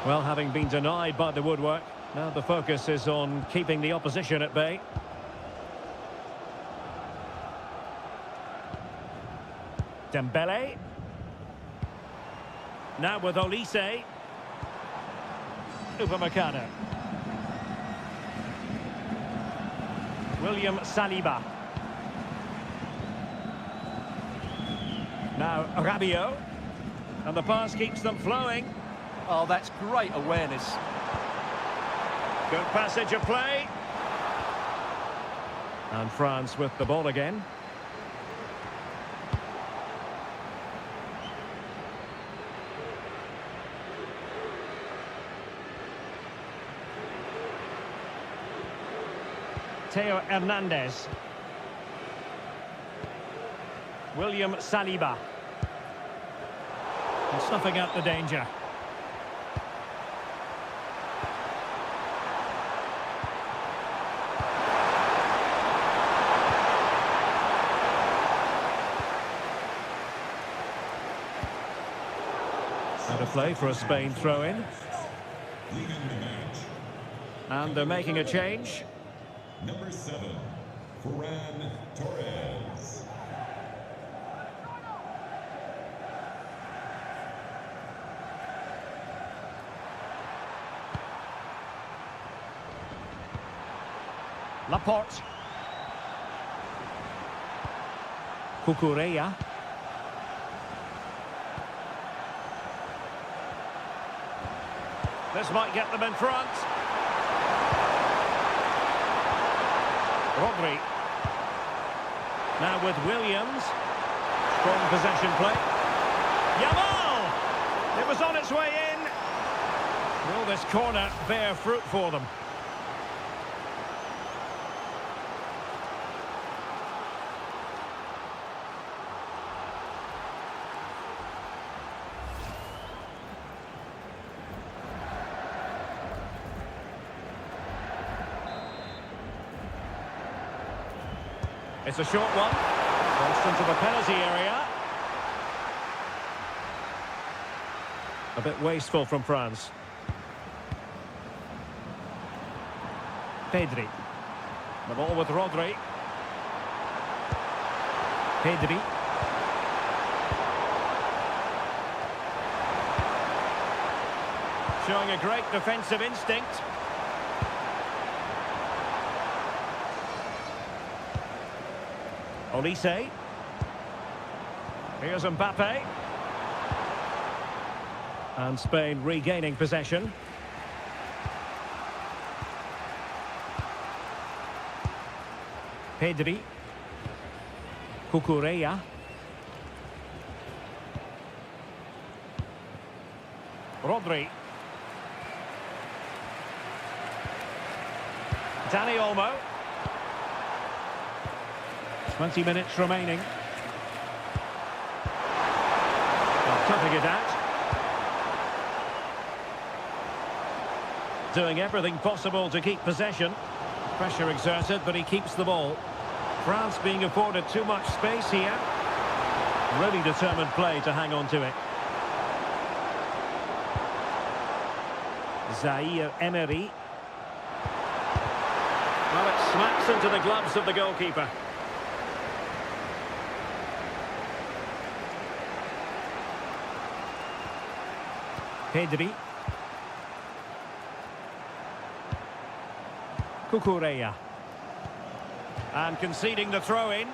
Well, having been denied by the woodwork, now the focus is on keeping the opposition at bay. Dembele. Now with Olise. Upamecano. William Saliba. Now, Rabiot. And the pass keeps them flowing. Oh, that's great awareness. Good passage of play. And France with the ball again. Theo Hernandez. William Saliba. And snuffing out the danger. Out of play for a Spain throw-in. Leading the match, And they're making a change. number 7, Ferran Torres. Laporte. Cucurella. This might get them in front. Rodri. Now with Williams. Strong possession play. Yamal! It was on its way in. Will this corner bear fruit for them? It's a short one. Crossed into the penalty area. A bit wasteful from France. Pedri. The ball with Rodri. Pedri. Showing a great defensive instinct. Olise. Here's Mbappe. And Spain regaining possession. Pedri. Cucurella. Rodri. Dani Olmo. 20 minutes remaining. Cutting it out. Doing everything possible to keep possession. Pressure exerted, but he keeps the ball. France being afforded too much space here. Really determined play to hang on to it. Zaire Emery. Well, it smacks into the gloves of the goalkeeper. Pedri. Cucurella. And conceding the throw-in.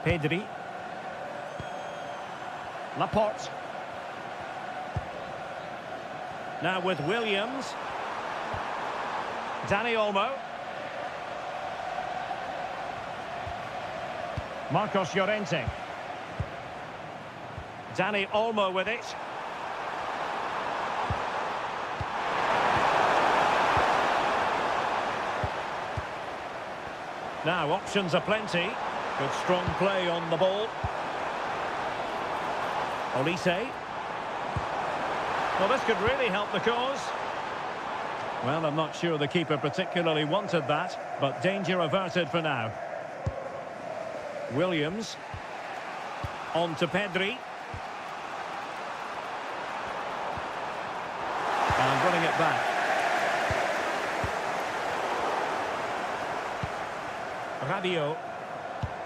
Pedri. Laporte. Now with Williams. Dani Olmo. Marcos Llorente. Dani Olmo with it. Now options are plenty. Good strong play on the ball. Olise. Well, this could really help the cause. Well, I'm not sure the keeper particularly wanted that, but danger averted for now. Williams. On to Pedri. And running it back. Rabiot.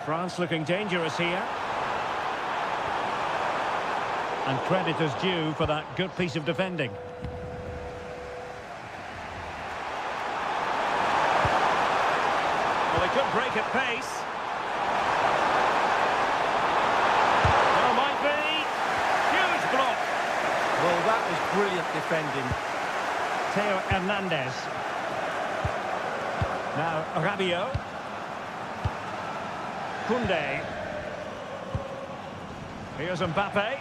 France looking dangerous here. And credit is due for that good piece of defending. Well, they could break at pace. Well, might be. Huge block. Well, that was brilliant defending. Theo Hernandez. Now, Rabiot. Koundé. Here's Mbappe.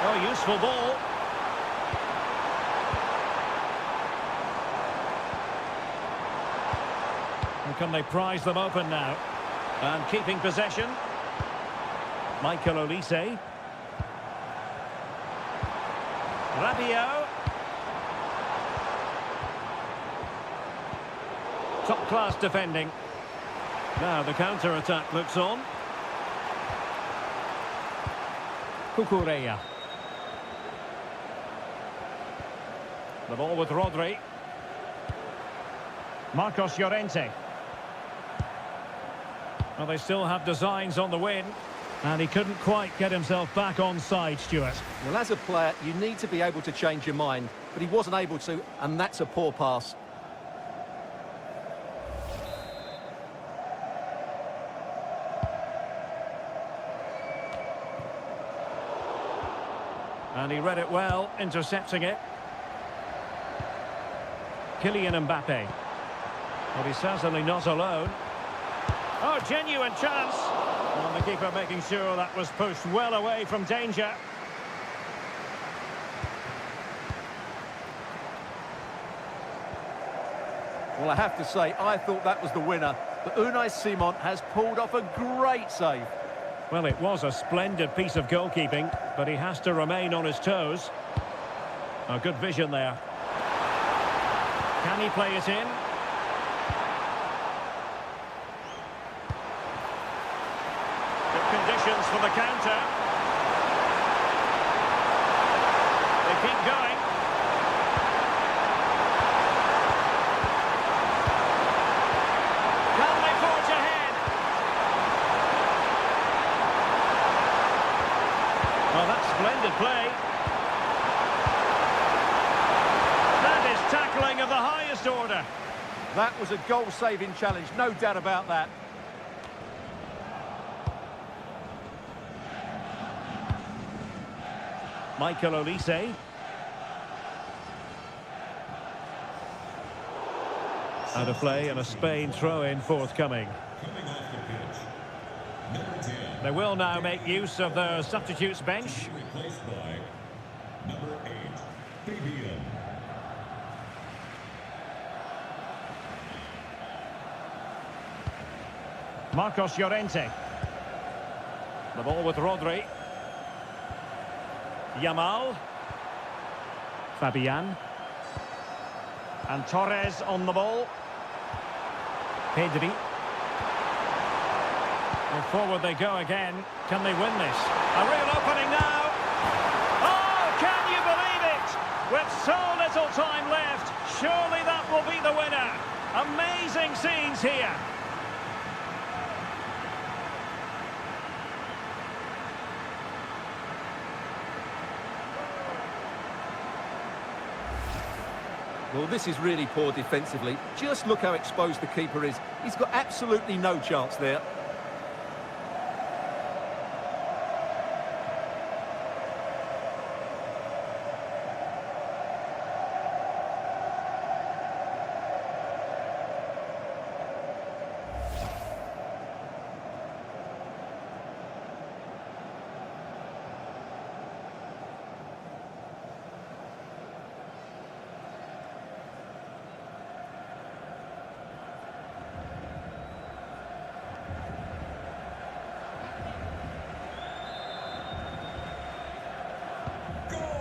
Oh, useful ball. And can they prize them open now? And keeping possession. Michael Olise. Rabiot. Top-class defending. Now the counter-attack looks on. Cucurella. The ball with Rodri. Marcos Llorente. Well, they still have designs on the win. And he couldn't quite get himself back on side, Stuart. Well, as a player, you need to be able to change your mind. But he wasn't able to, and that's a poor pass. And he read it well, intercepting it. Kylian Mbappe. Well, he's certainly not alone. Oh, genuine chance. And the keeper making sure that was pushed well away from danger. Well, I have to say, I thought that was the winner. But Unai Simon has pulled off a great save. Well, it was a splendid piece of goalkeeping, but he has to remain on his toes. A good vision there. Can he play it in? Good conditions for the counter. They keep going. Can they forge ahead? Well, that's splendid play. That is tackling of the highest order. That was a goal-saving challenge, no doubt about that. Michael Olise. Out of play and a Spain throw-in forthcoming. Coming off the pitch, number 10. They will now make use of their substitutes bench. Replaced by number 8, Fabian. Marcos Llorente. The ball with Rodri. Yamal. Fabian. And Torres on the ball. Pedri. And forward they go again. Can they win this? A real opening now. Oh, can you believe it? With so little time left, surely that will be the winner. Amazing scenes here. Well, this is really poor defensively. Just look how exposed the keeper is. He's got absolutely no chance there.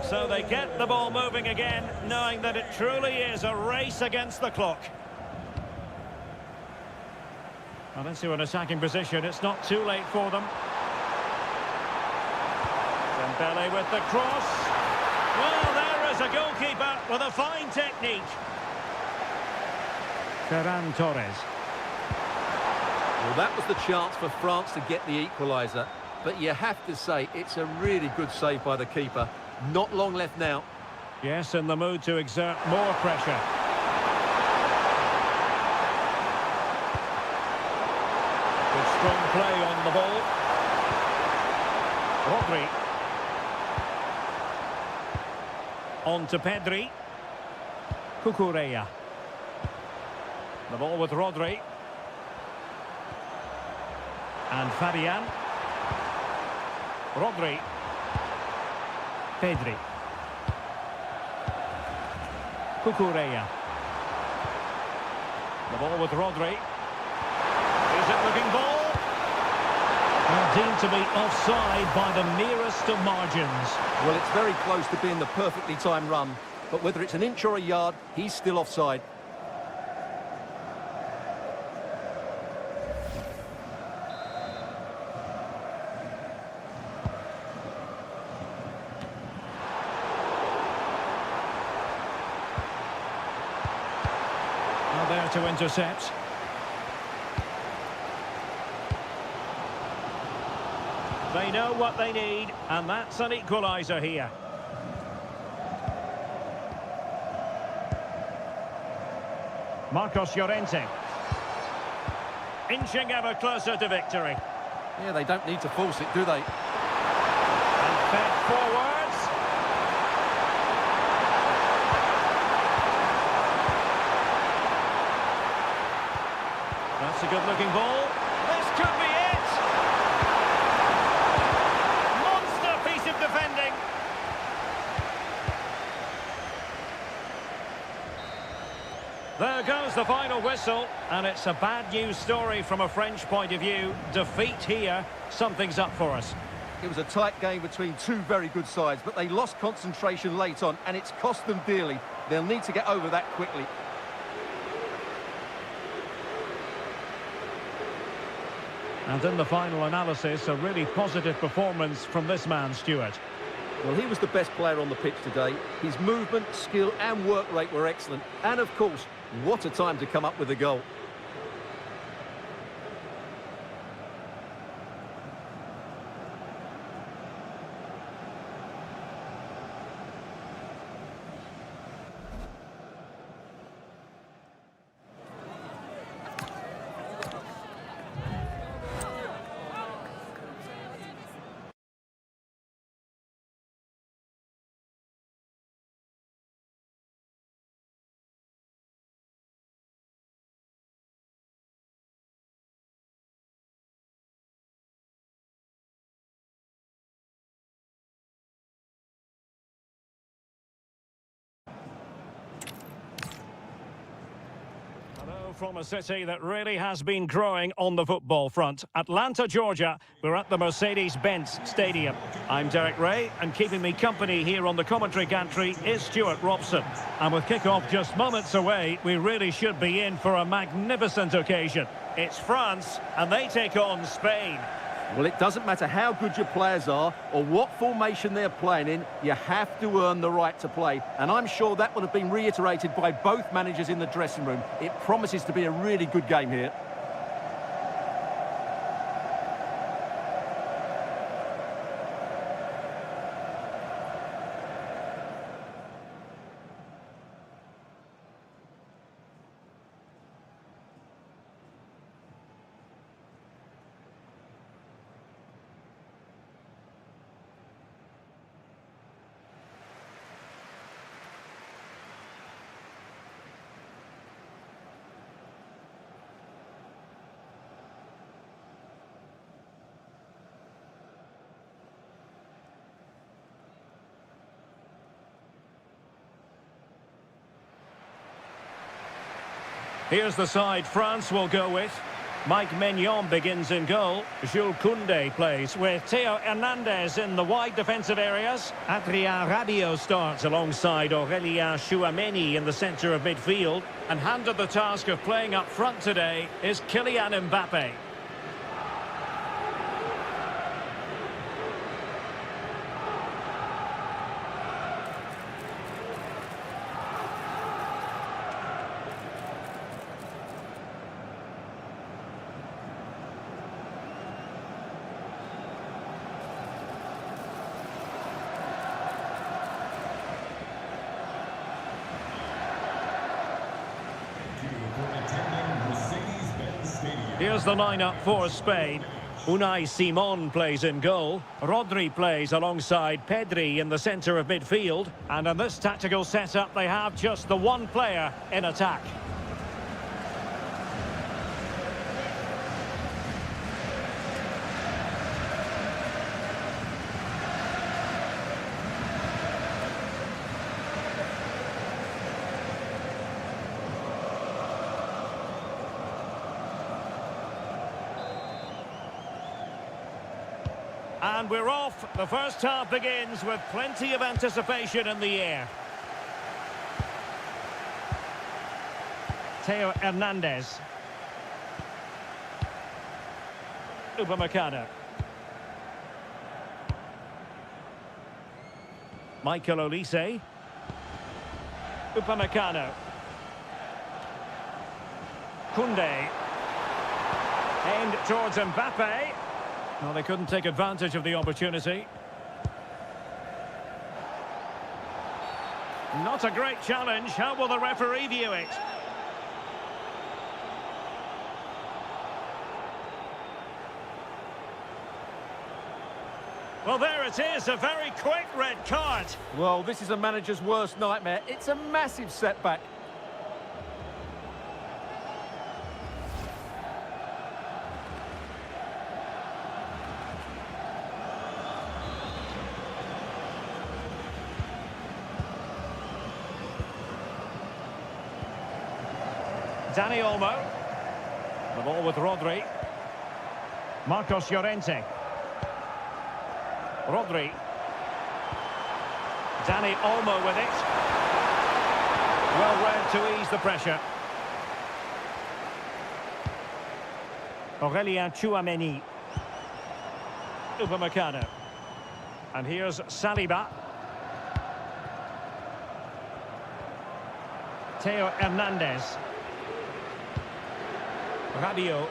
So they get the ball moving again, knowing that it truly is a race against the clock. Well, into an attacking position, it's not too late for them. Dembele with the cross. Well, there is a goalkeeper with a fine technique. Ferran Torres. Well, that was the chance for France to get the equaliser. But you have to say, it's a really good save by the keeper. Not long left now. Yes, in the mood to exert more pressure. Good strong play on the ball. Rodri. On to Pedri. Cucurella. The ball with Rodri. And Fabian. Rodri. Pedri. Cucurella. The ball with Rodri. Is it looking ball? Well, deemed to be offside by the nearest of margins. Well, it's very close to being the perfectly timed run. But whether it's an inch or a yard, he's still offside. Now there to intercept. They know what they need, and that's an equaliser here. Marcos Llorente. Inching ever closer to victory. Yeah, they don't need to force it, do they? And fed forwards. That's a good-looking ball. This could be it! Monster piece of defending. There goes the final whistle, and it's a bad news story from a French point of view. Defeat here, something's up for us. It was a tight game between two very good sides, but they lost concentration late on, and it's cost them dearly. They'll need to get over that quickly. And in the final analysis, a really positive performance from this man, Stuart. Well, he was the best player on the pitch today. His movement, skill and work rate were excellent. And, of course, what a time to come up with a goal. From a city that really has been growing on the football front. Atlanta, Georgia. We're at the Mercedes-Benz Stadium. I'm Derek Ray, and keeping me company here on the commentary gantry is Stuart Robson. And with kick-off just moments away, we really should be in for a magnificent occasion. It's France, and they take on Spain. Well, it doesn't matter how good your players are or what formation they're playing in, you have to earn the right to play. And I'm sure that would have been reiterated by both managers in the dressing room. It promises to be a really good game here. Here's the side France will go with. Mike Maignan begins in goal. Jules Koundé plays with Theo Hernandez in the wide defensive areas. Adrien Rabiot starts alongside Aurélien Tchouameni in the centre of midfield. And handed the task of playing up front today is Kylian Mbappe. Here's the lineup for Spain. Unai Simon plays in goal. Rodri plays alongside Pedri in the centre of midfield. And in this tactical setup, they have just the one player in attack. And we're off. The first half begins with plenty of anticipation in the air. Theo Hernandez. Upamecano. Michael Olise. Upamecano. Koundé. Aimed towards Mbappe. Well, they couldn't take advantage of the opportunity. Not a great challenge. How will the referee view it? Well, there it is, a very quick red card. Well, this is a manager's worst nightmare. It's a massive setback. Dani Olmo. The ball with Rodri. Marcos Llorente. Rodri. Dani Olmo with it. Well read to ease the pressure. Aurélien Tchouameni. Upamecano. And here's Saliba. Theo Hernandez. Radio.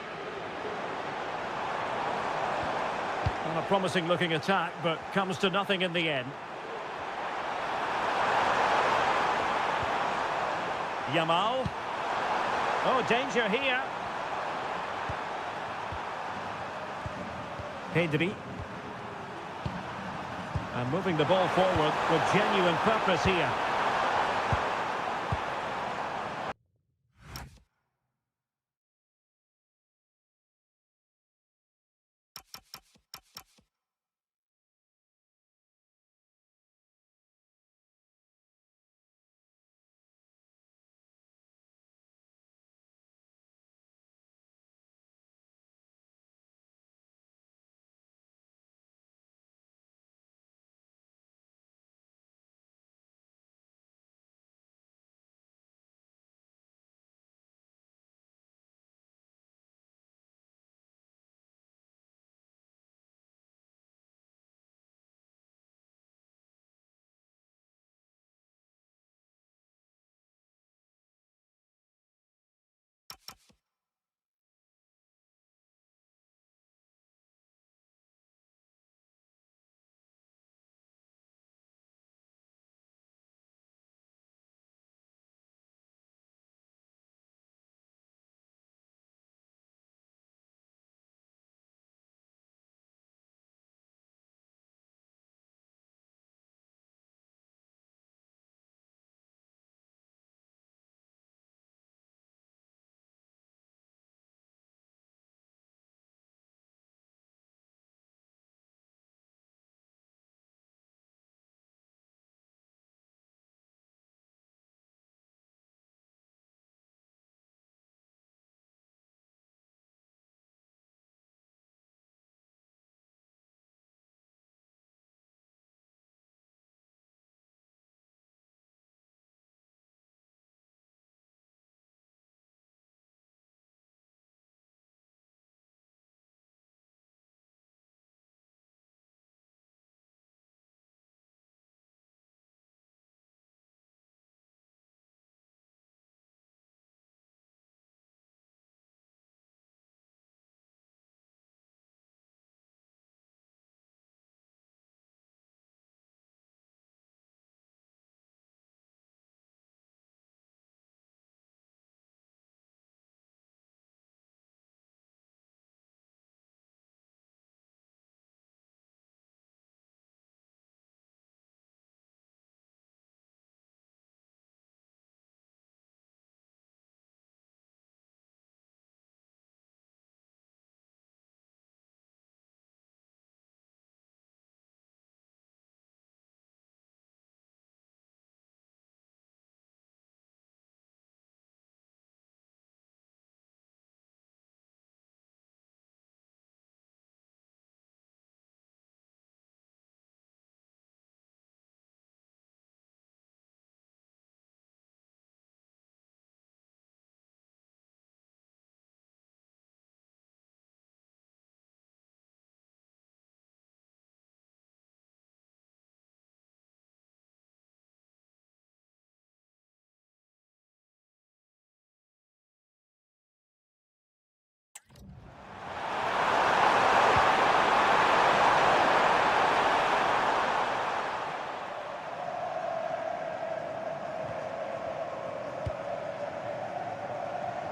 Well, a promising looking attack, but comes to nothing in the end. Yamal. Oh, danger here. Pedri. And moving the ball forward with genuine purpose here.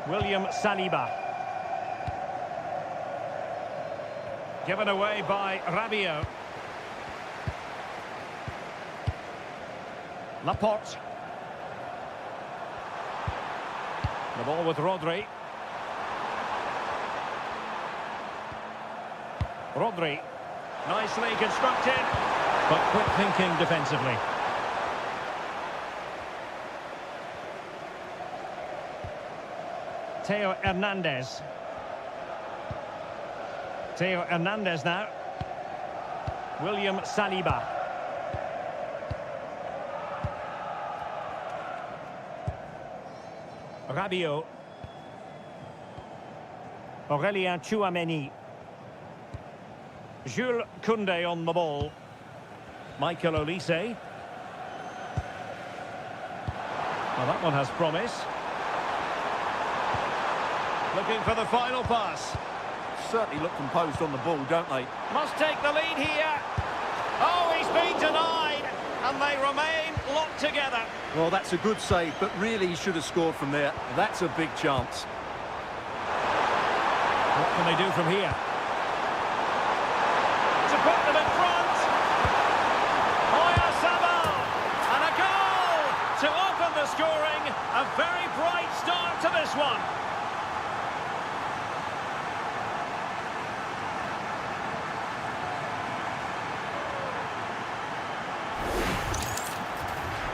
William Saliba. Given away by Rabiot. Laporte. The ball with Rodri. Rodri. Nicely constructed, but quick thinking defensively. Theo Hernandez. Theo Hernandez now. William Saliba. Rabiot. Aurélien Tchouameni. Jules Koundé on the ball. Michael Olise. Well, that one has promise. Looking for the final pass. Certainly look composed on the ball, don't they? Must take the lead here. Oh, he's been denied. And they remain locked together. Well, that's a good save, but really he should have scored from there. That's a big chance. What can they do from here? To put them in front. Oyarzabal. And a goal to open the scoring. A very bright start to this one.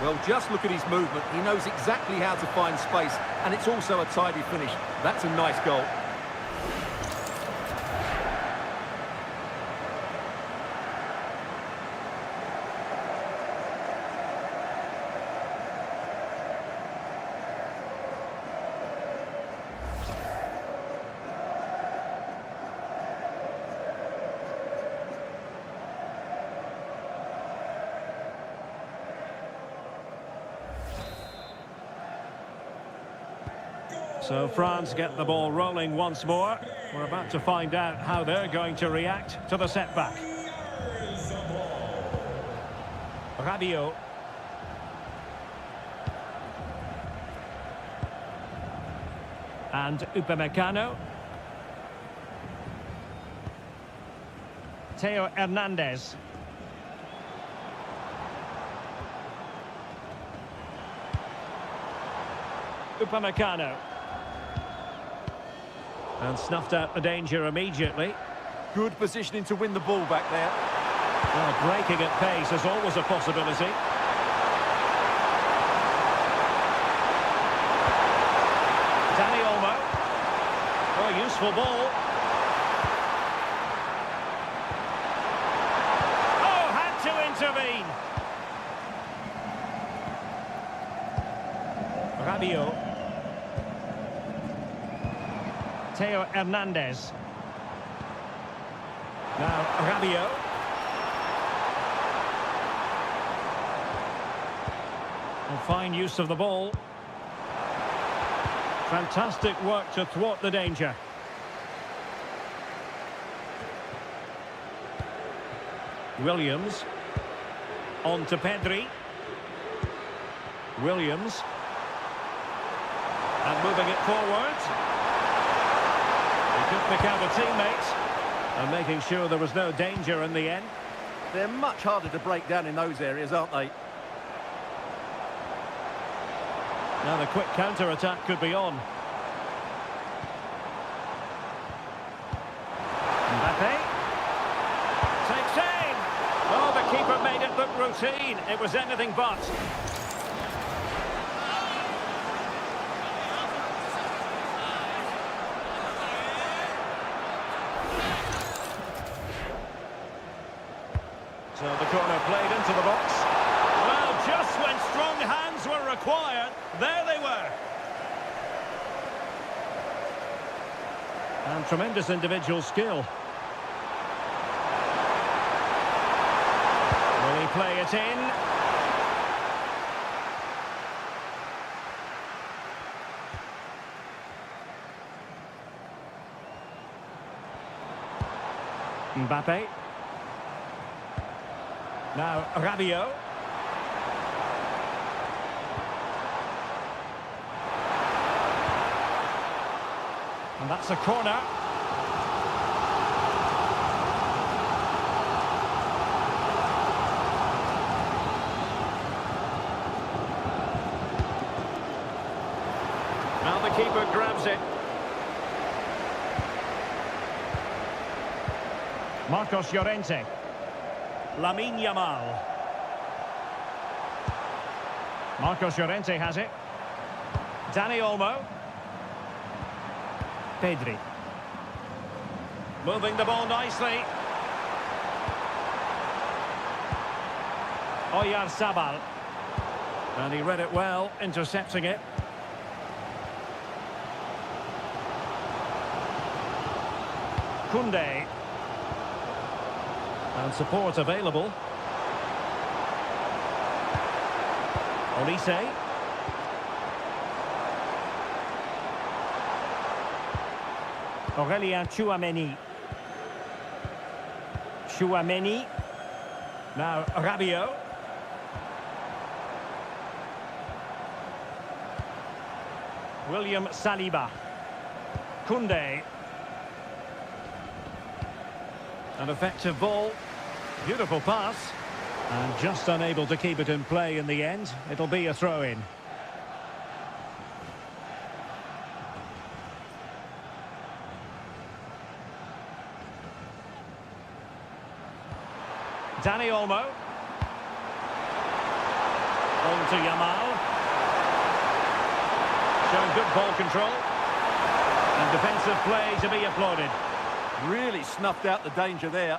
Well, just look at his movement. He knows exactly how to find space, and it's also a tidy finish. That's a nice goal. So France get the ball rolling once more. We're about to find out how they're going to react to the setback. Rabiot. And Upamecano. Theo Hernandez. Upamecano. And snuffed out the danger immediately. Good positioning to win the ball back there. Well, breaking at pace is always a possibility. Dani Olmo. Oh, useful ball. Oh, had to intervene. Rabiot. Theo Hernandez. Now Rabiot. And fine use of the ball. Fantastic work to thwart the danger. Williams. On to Pedri. Williams. And moving it forward. He could pick out a teammate. And making sure there was no danger in the end. They're much harder to break down in those areas, aren't they? Now the quick counter-attack could be on. Mbappe. Takes aim. Oh, the keeper made it look routine. It was anything but. So the corner played into the box. Well, just when strong hands were required, there they were. And tremendous individual skill. Will he play it in? Mbappe. Now Rabiot. that's a corner. Now the keeper grabs it. Marcos Llorente. Lamine Yamal. Marcos Llorente has it. Dani Olmo. Pedri. Moving the ball nicely. Oyarzabal. And he read it well, intercepting it. Koundé. And support available. Olise. Aurélien Tchouameni. Tchouameni. Now Rabiot. William Saliba. Koundé. An effective ball. Beautiful pass. And just unable to keep it in play in the end. It'll be a throw-in. Dani Olmo. On to Yamal. Showing good ball control. And defensive play to be applauded. Really snuffed out the danger there.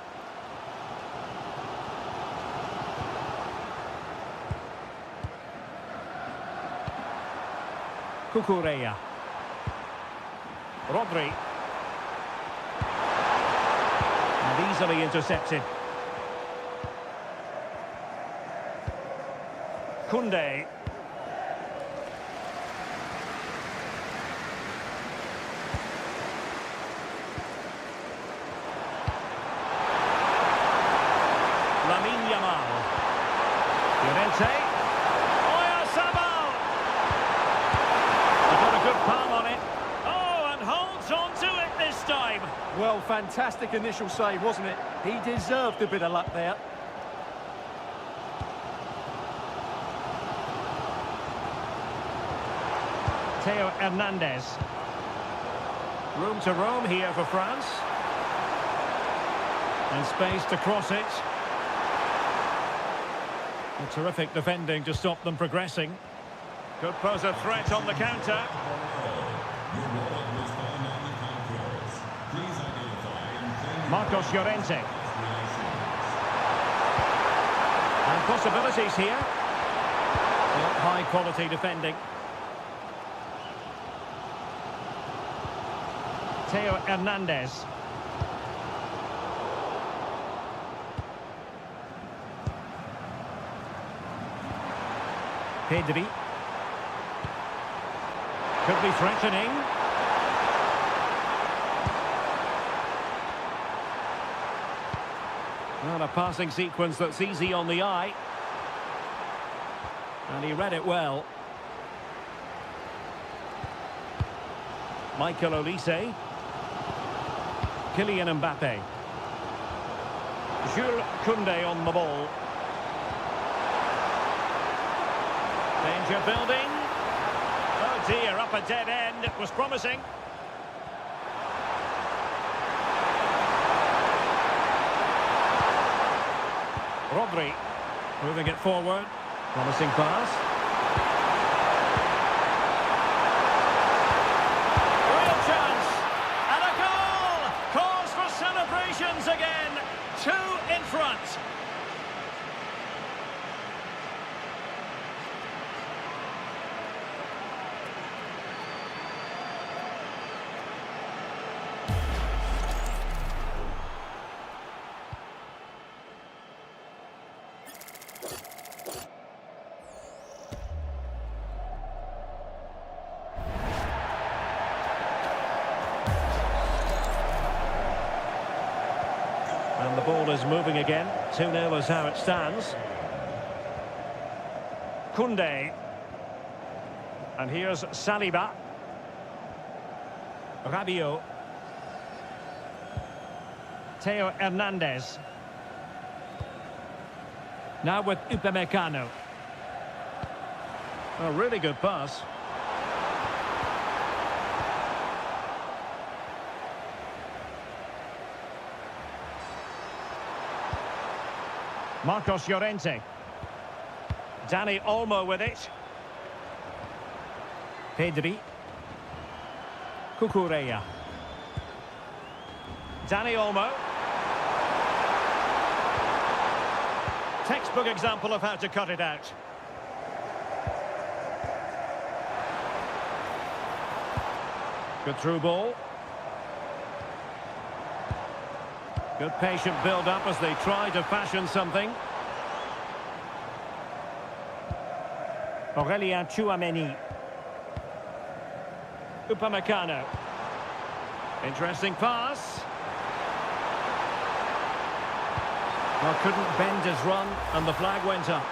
Cucurella. Rodri. And easily intercepted. Koundé. Lamine Yamal. Llorente. Oyarzabal. He got a good palm on it. Oh, and holds on to it this time. Well, fantastic initial save, wasn't it? He deserved a bit of luck there. Theo Hernandez. Room to roam here for France. And space to cross it. A terrific defending to stop them progressing. Could pose a threat on the counter. Your wallet was found on the concourse. Please identify and claim Marcos Llorente. relations. And possibilities here. High quality defending. Theo Hernandez. Pedri. Could be threatening. Well, a passing sequence that's easy on the eye. And he read it well. Michael Olise. Kylian Mbappe. Jules Koundé on the ball. Danger building. Oh dear, up a dead end. It was promising. Rodri moving it forward. Promising pass. Real chance. And a goal! Cause for celebrations again. 2 in front. And the ball is moving again. 2-0 is how it stands. Koundé. And here's Saliba. Rabiot. Theo Hernandez. Now with Upamecano. A really good pass. Marcos Llorente. Dani Olmo with it. Pedri. Cucurella. Dani Olmo. Textbook example of how to cut it out. Good through ball. Good patient build-up as they try to fashion something. Aurelien Tchouameni. Upamecano. Interesting pass. Well, couldn't bend his run, and the flag went up.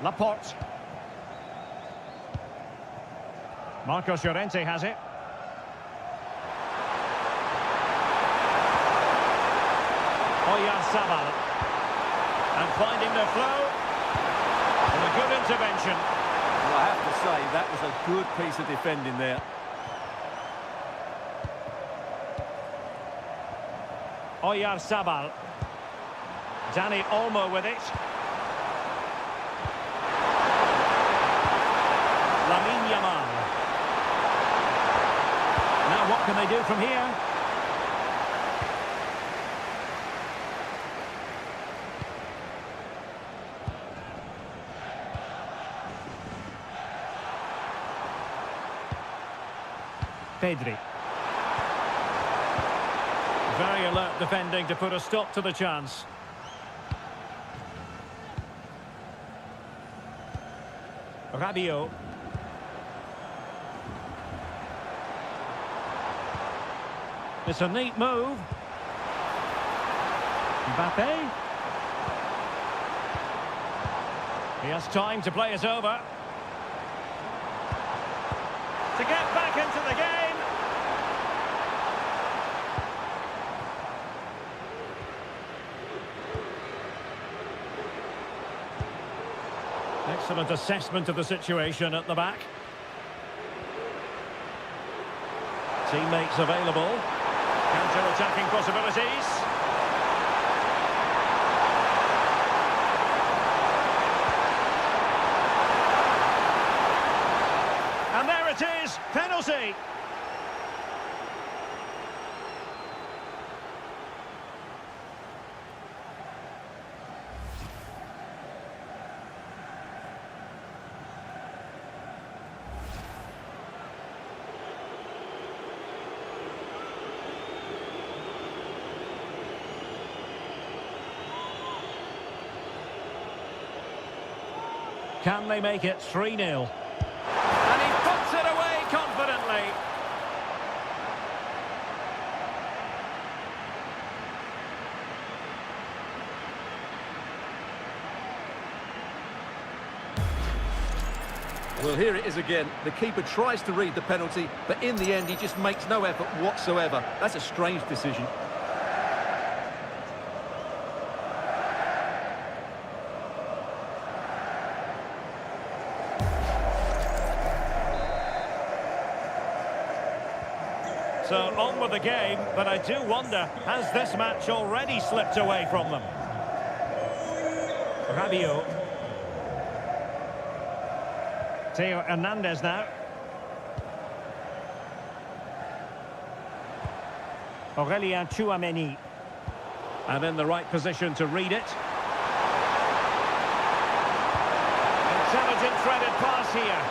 Laporte. Marcos Llorente has it. Oyarzabal. And finding the flow. And a good intervention. Well, I have to say, that was a good piece of defending there. Oyarzabal. Dani Olmo with it. Lamine Yamal. Now what can they do from here? Pedri. Very alert defending to put a stop to the chance. Rabiot. It's a neat move. Mbappe. He has time to play it over. To get back into the game. Excellent assessment of the situation at the back. Teammates available. Counter-attacking possibilities. And there it is, penalty. Can they make it 3-0? And he puts it away confidently. Well, here it is again. The keeper tries to read the penalty, but in the end, he just makes no effort whatsoever. That's a strange decision. So on with the game, but I do wonder, has this match already slipped away from them? Rabiot. Theo Hernandez now. Aurelien Tchouameni. And in the right position to read it. Intelligent threaded pass here.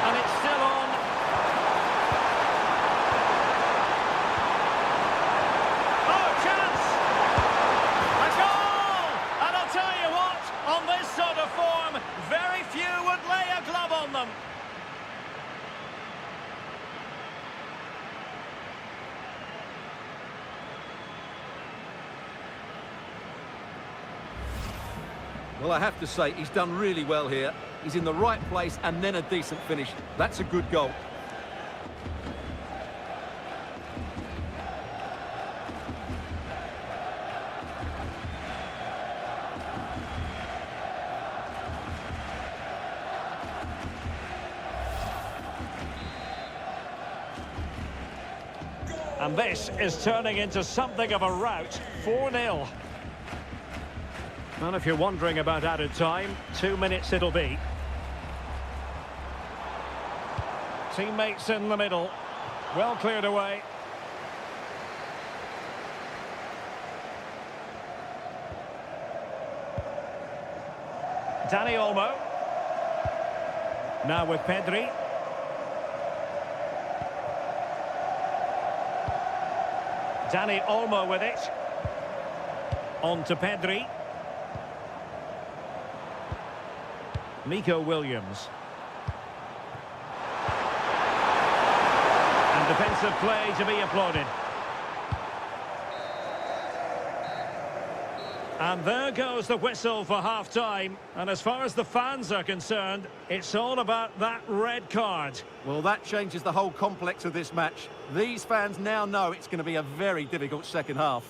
And it's still on. Oh, chance! Well, I have to say, he's done really well here. He's in the right place and then a decent finish. That's a good goal. And this is turning into something of a rout. 4-0. And if you're wondering about added time, 2 minutes it'll be. Teammates in the middle. Well cleared away. Dani Olmo. Now with Pedri. Dani Olmo with it. On to Pedri. Nico Williams. And defensive play to be applauded. And there goes the whistle for half-time. And as far as the fans are concerned, it's all about that red card. Well, that changes the whole complex of this match. These fans now know it's going to be a very difficult second half.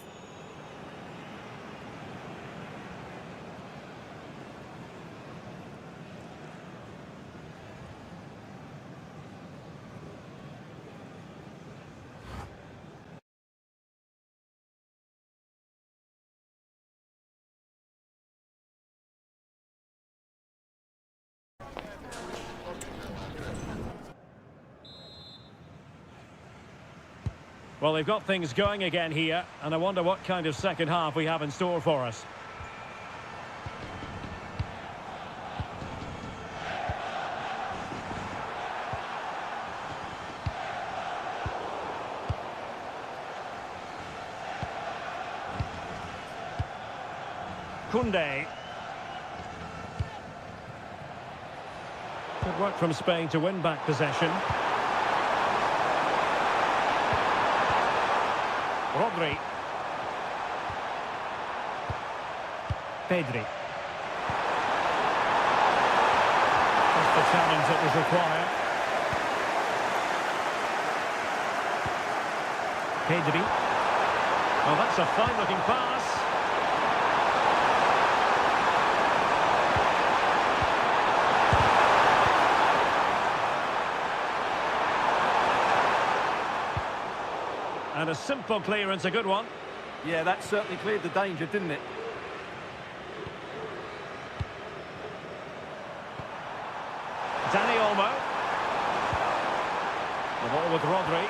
Well, they've got things going again here, and I wonder what kind of second half we have in store for us. Koundé. Good work from Spain to win back possession. Rodri. Pedri. That's the challenge that was required. Pedri. Oh, that's a fine-looking pass. And a simple clearance, a good one. Yeah, that certainly cleared the danger, didn't it? Dani Olmo. The ball with Rodri.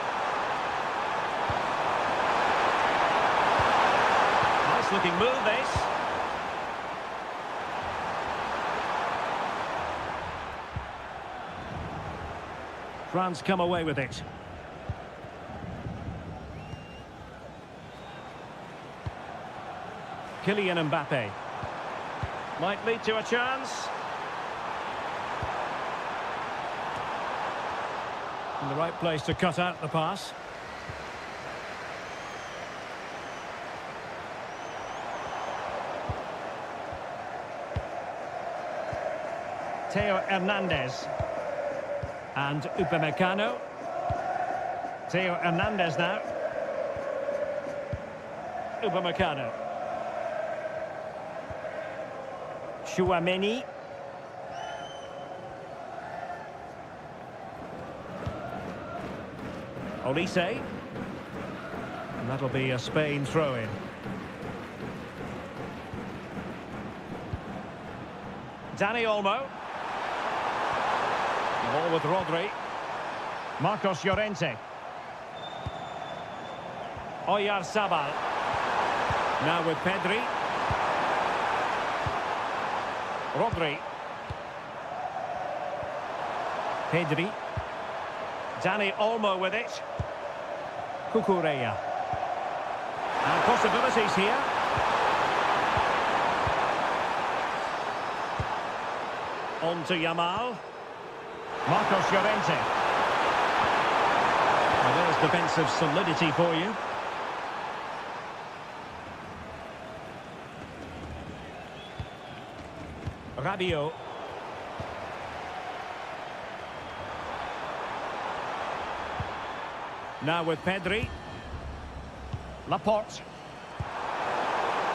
Nice looking move, this. France come away with it. Kylian Mbappe. Might lead to a chance. In the right place to cut out the pass. Theo Hernandez. And Upamecano. Theo Hernandez now. Upamecano. Chouameni. Olise. And that'll be a Spain throw-in. Dani Olmo. The ball with Rodri. Marcos Llorente. Oyarzabal. Now with Pedri. Rodri. Pedri. Dani Olmo with it. Cucurella. And possibilities here. On to Yamal. Marcos Llorente. Well, there's defensive solidity for you. Rabiot. Now with Pedri. Laporte.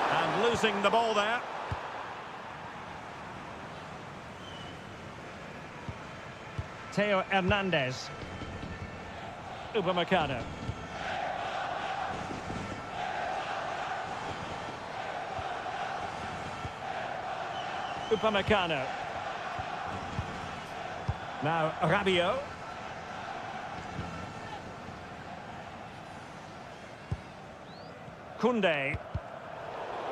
And losing the ball there. Theo Hernandez. Upamecano. Upamecano. Now Rabiot. Koundé.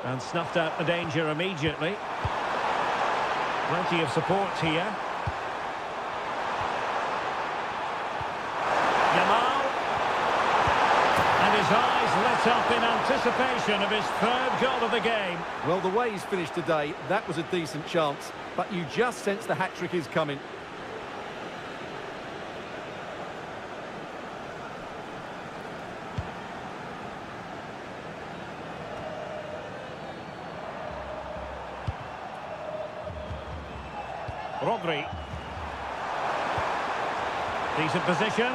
And snuffed out the danger immediately. Plenty of support here. Yamal. And his eyes lit up in anticipation of his third goal of the game. Well, the way he's finished today, that was a decent chance. But you just sense the hat-trick is coming. Rodri. Decent position.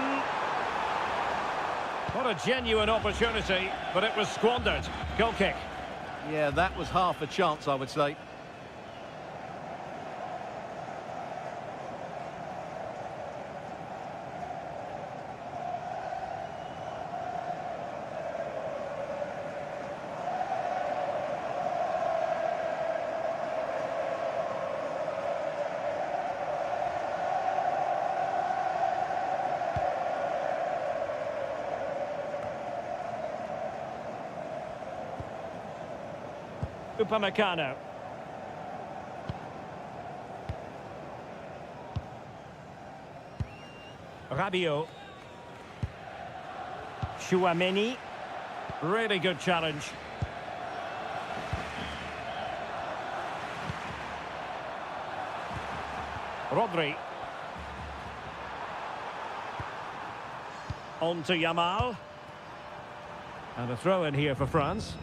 What a genuine opportunity, but it was squandered. Goal kick. Yeah, that was half a chance, I would say. Upamecano. Rabiot. Chouameni. Really good challenge. Rodri. On to Yamal. And a throw in here for France.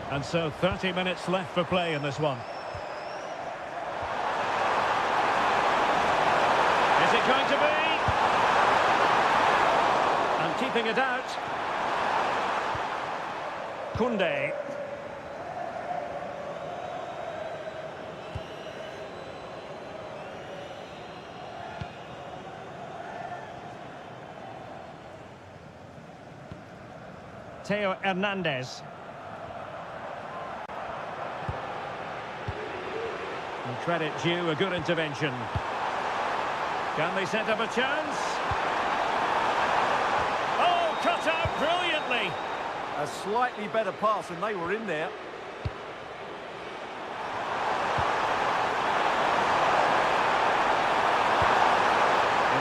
And so 30 minutes left for play in this one. Is it going to be? And keeping it out. Koundé. Theo Hernandez. And credit due, a good intervention. Can they set up a chance? Oh, cut out brilliantly. A slightly better pass and they were in there.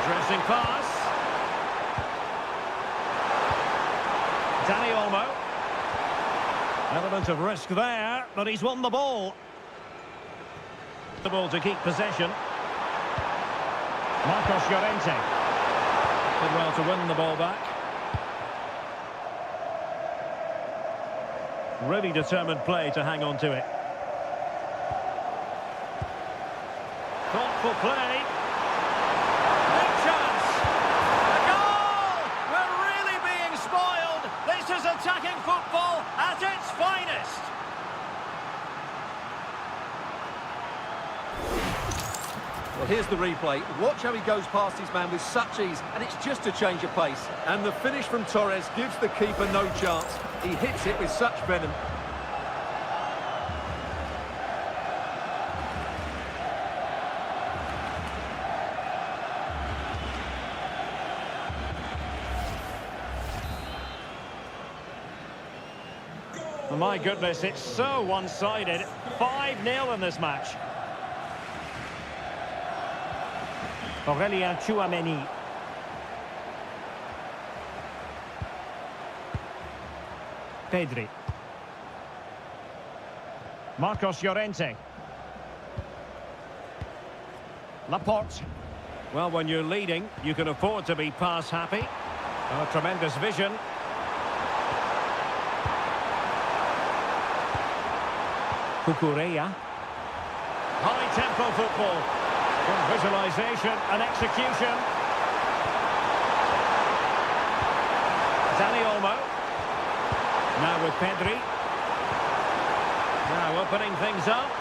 Interesting pass. Danny Olmo. Element of risk there, but he's won the ball. The ball to keep possession. Marcos Llorente. Did well to win the ball back. Really determined play to hang on to it. Thoughtful play. Big chance. A goal! We're really being spoiled. This is attacking football at its finest. Well, here's the replay. Watch how he goes past his man with such ease, and it's just a change of pace. And the finish from Torres gives the keeper no chance. He hits it with such venom. Oh, my goodness, it's so one-sided. 5-0 in this match. Aurélien Chouameni. Pedri. Marcos Llorente. Laporte. Well, when you're leading, you can afford to be pass happy. Oh, tremendous vision. Kukureya. High-tempo football. Good visualisation and execution. Dani Olmo. Now with Pedri. Now opening things up.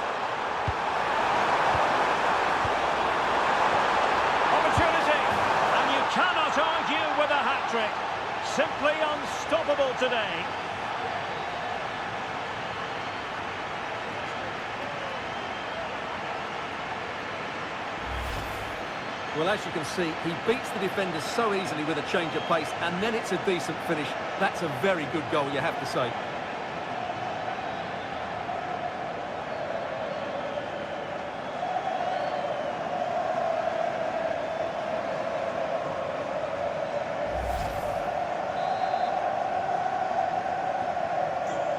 Opportunity. And you cannot argue with a hat-trick. Simply unstoppable today. Well, as you can see, he beats the defenders so easily with a change of pace, and then it's a decent finish. That's a very good goal, you have to say.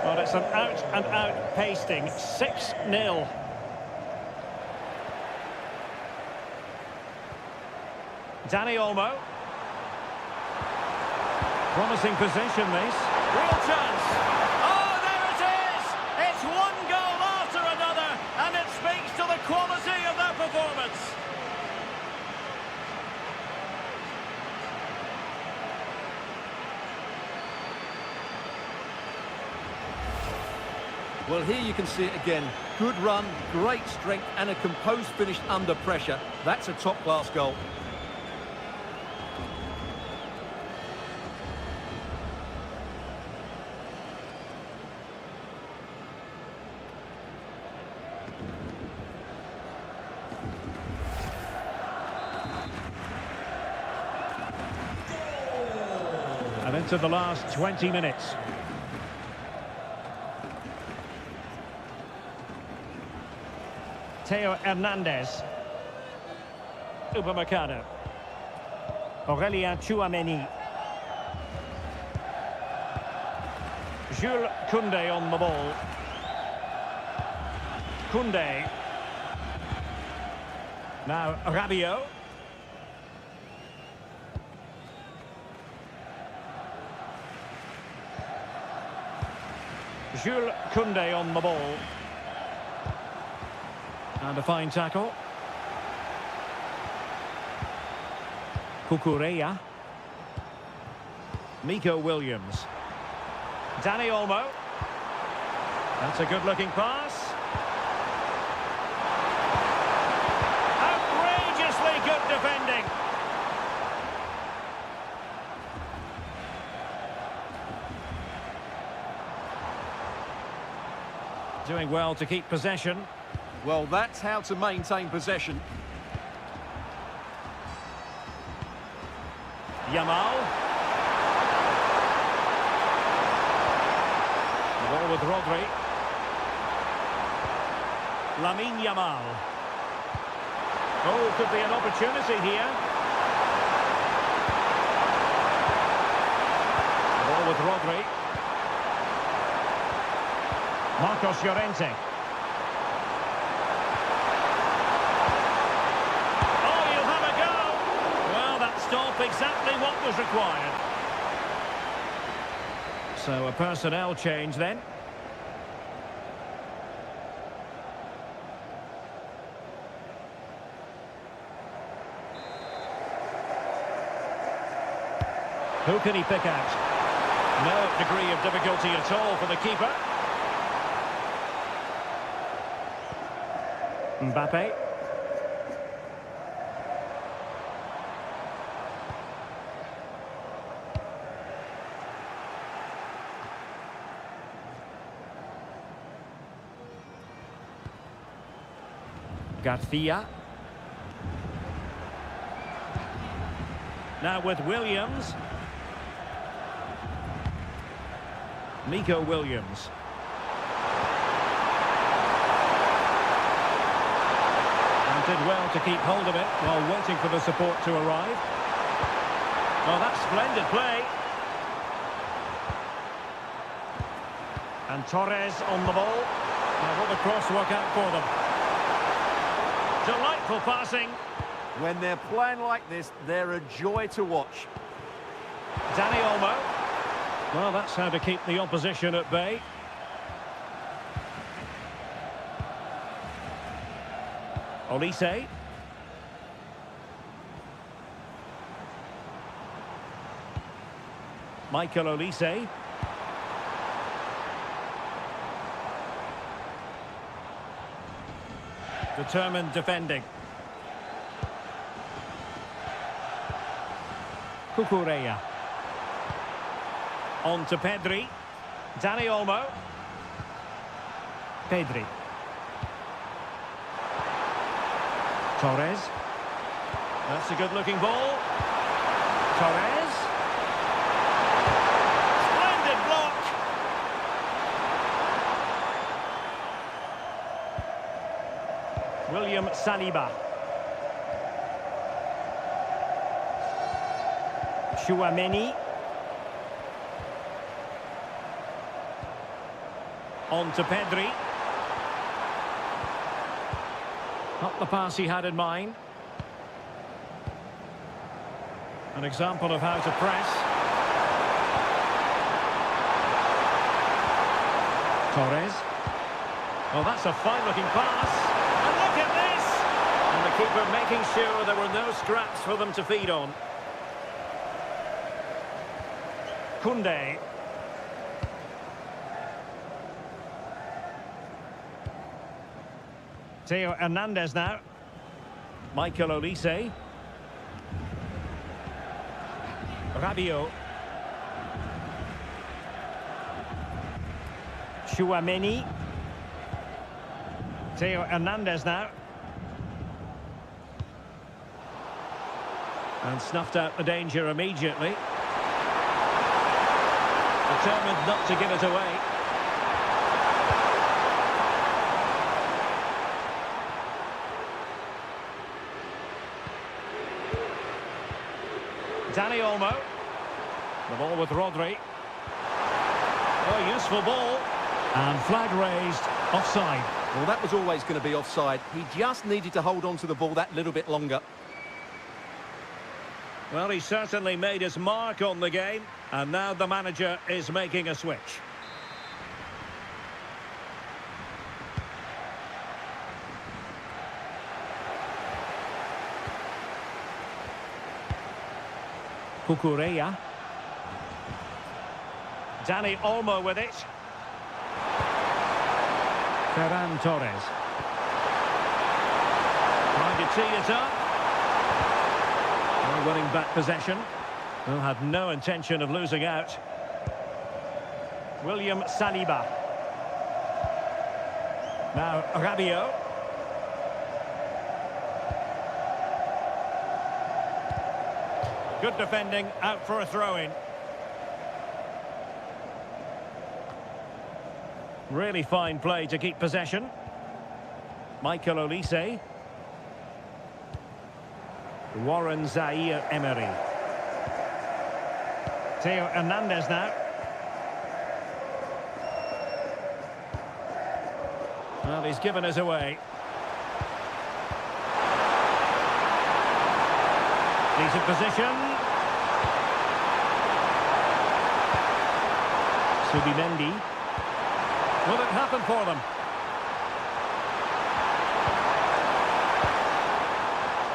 Well, it's an out-and-out pasting. 6-0. Dani Olmo. Promising possession, this. Real chance. Oh, there it is! It's one goal after another, and it speaks to the quality of their performance. Well, here you can see it again. Good run, great strength, and a composed finish under pressure. That's a top-class goal. And into the last 20 minutes. Theo Hernandez. Upamecano. Aurélien Tchouameni. Jules Koundé on the ball. Koundé. Now Rabiot. Jules Koundé on the ball. And a fine tackle. Kukureya. Nico Williams. Dani Olmo. That's a good-looking pass. Outrageously good defending. Doing well to keep possession. Well, that's how to maintain possession. Yamal. The ball with Rodri. Lamine Yamal. Oh, could be an opportunity here. The ball with Rodri. Marcos Llorente. Oh, you'll have a go. Well, that stop exactly what was required. So a personnel change then. Who can he pick out? No degree of difficulty at all for the keeper. Mbappe. Garcia. Now with Williams. Nico Williams. Did well to keep hold of it while waiting for the support to arrive. Well, that's splendid play. And Torres on the ball. Now will the cross work out for them? Delightful passing. When they're playing like this, they're a joy to watch. Dani Olmo. Well, that's how to keep the opposition at bay. Olise. Michael Olise. Determined defending. Cucurella. On to Pedri. Dani Olmo. Pedri. Torres. That's a good-looking ball. Torres. Splendid block. William Saliba. Tchouaméni. On to Pedri. Not the pass he had in mind. An example of how to press. Torres. Oh, that's a fine-looking pass. And look at this! And the keeper making sure there were no scraps for them to feed on. Koundé. Theo Hernandez now. Michael Olise. Rabiot. Tchouaméni. Theo Hernandez now. And snuffed out the danger immediately. Determined not to give it away. Dani Olmo. The ball with Rodri. Oh, useful ball. And flag raised. Offside. Well, that was always going to be offside. He just needed to hold on to the ball that little bit longer. Well, he certainly made his mark on the game. And now the manager is making a switch. Cucurella. Dani Olmo with it. Ferran Torres. Trying to tee it up. Well, winning back possession. Well, had no intention of losing out. William Saliba. Now Rabiot. Good defending, out for a throw-in. Really fine play to keep possession. Michael Olise. Warren Zaire-Emery. Theo Hernandez now. Well, he's given us away. Decent position. Subimendi. Will it happen for them?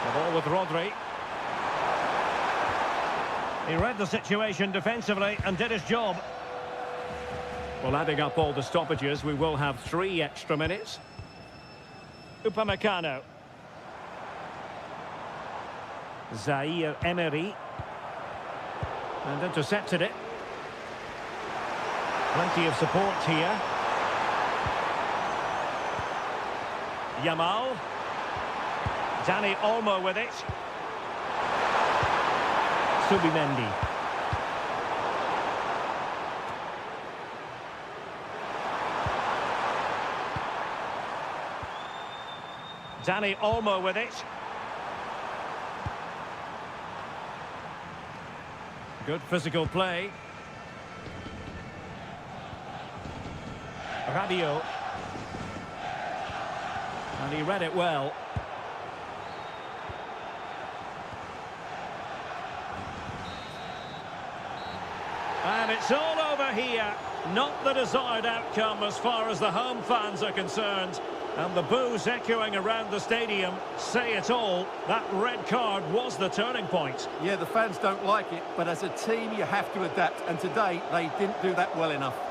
The ball with Rodri. He read the situation defensively and did his job. Well, adding up all the stoppages, we will have 3 extra minutes. Upamecano. Zaire-Emery. And intercepted it. Plenty of support here. Yamal. Dani Olmo with it. Subimendi. Dani Olmo with it. Good physical play. Rabiot. And he read it well. And it's all over here. Not the desired outcome as far as the home fans are concerned. And the boos echoing around the stadium say it all. That red card was the turning point. Yeah, the fans don't like it, but as a team you have to adapt. And today they didn't do that well enough.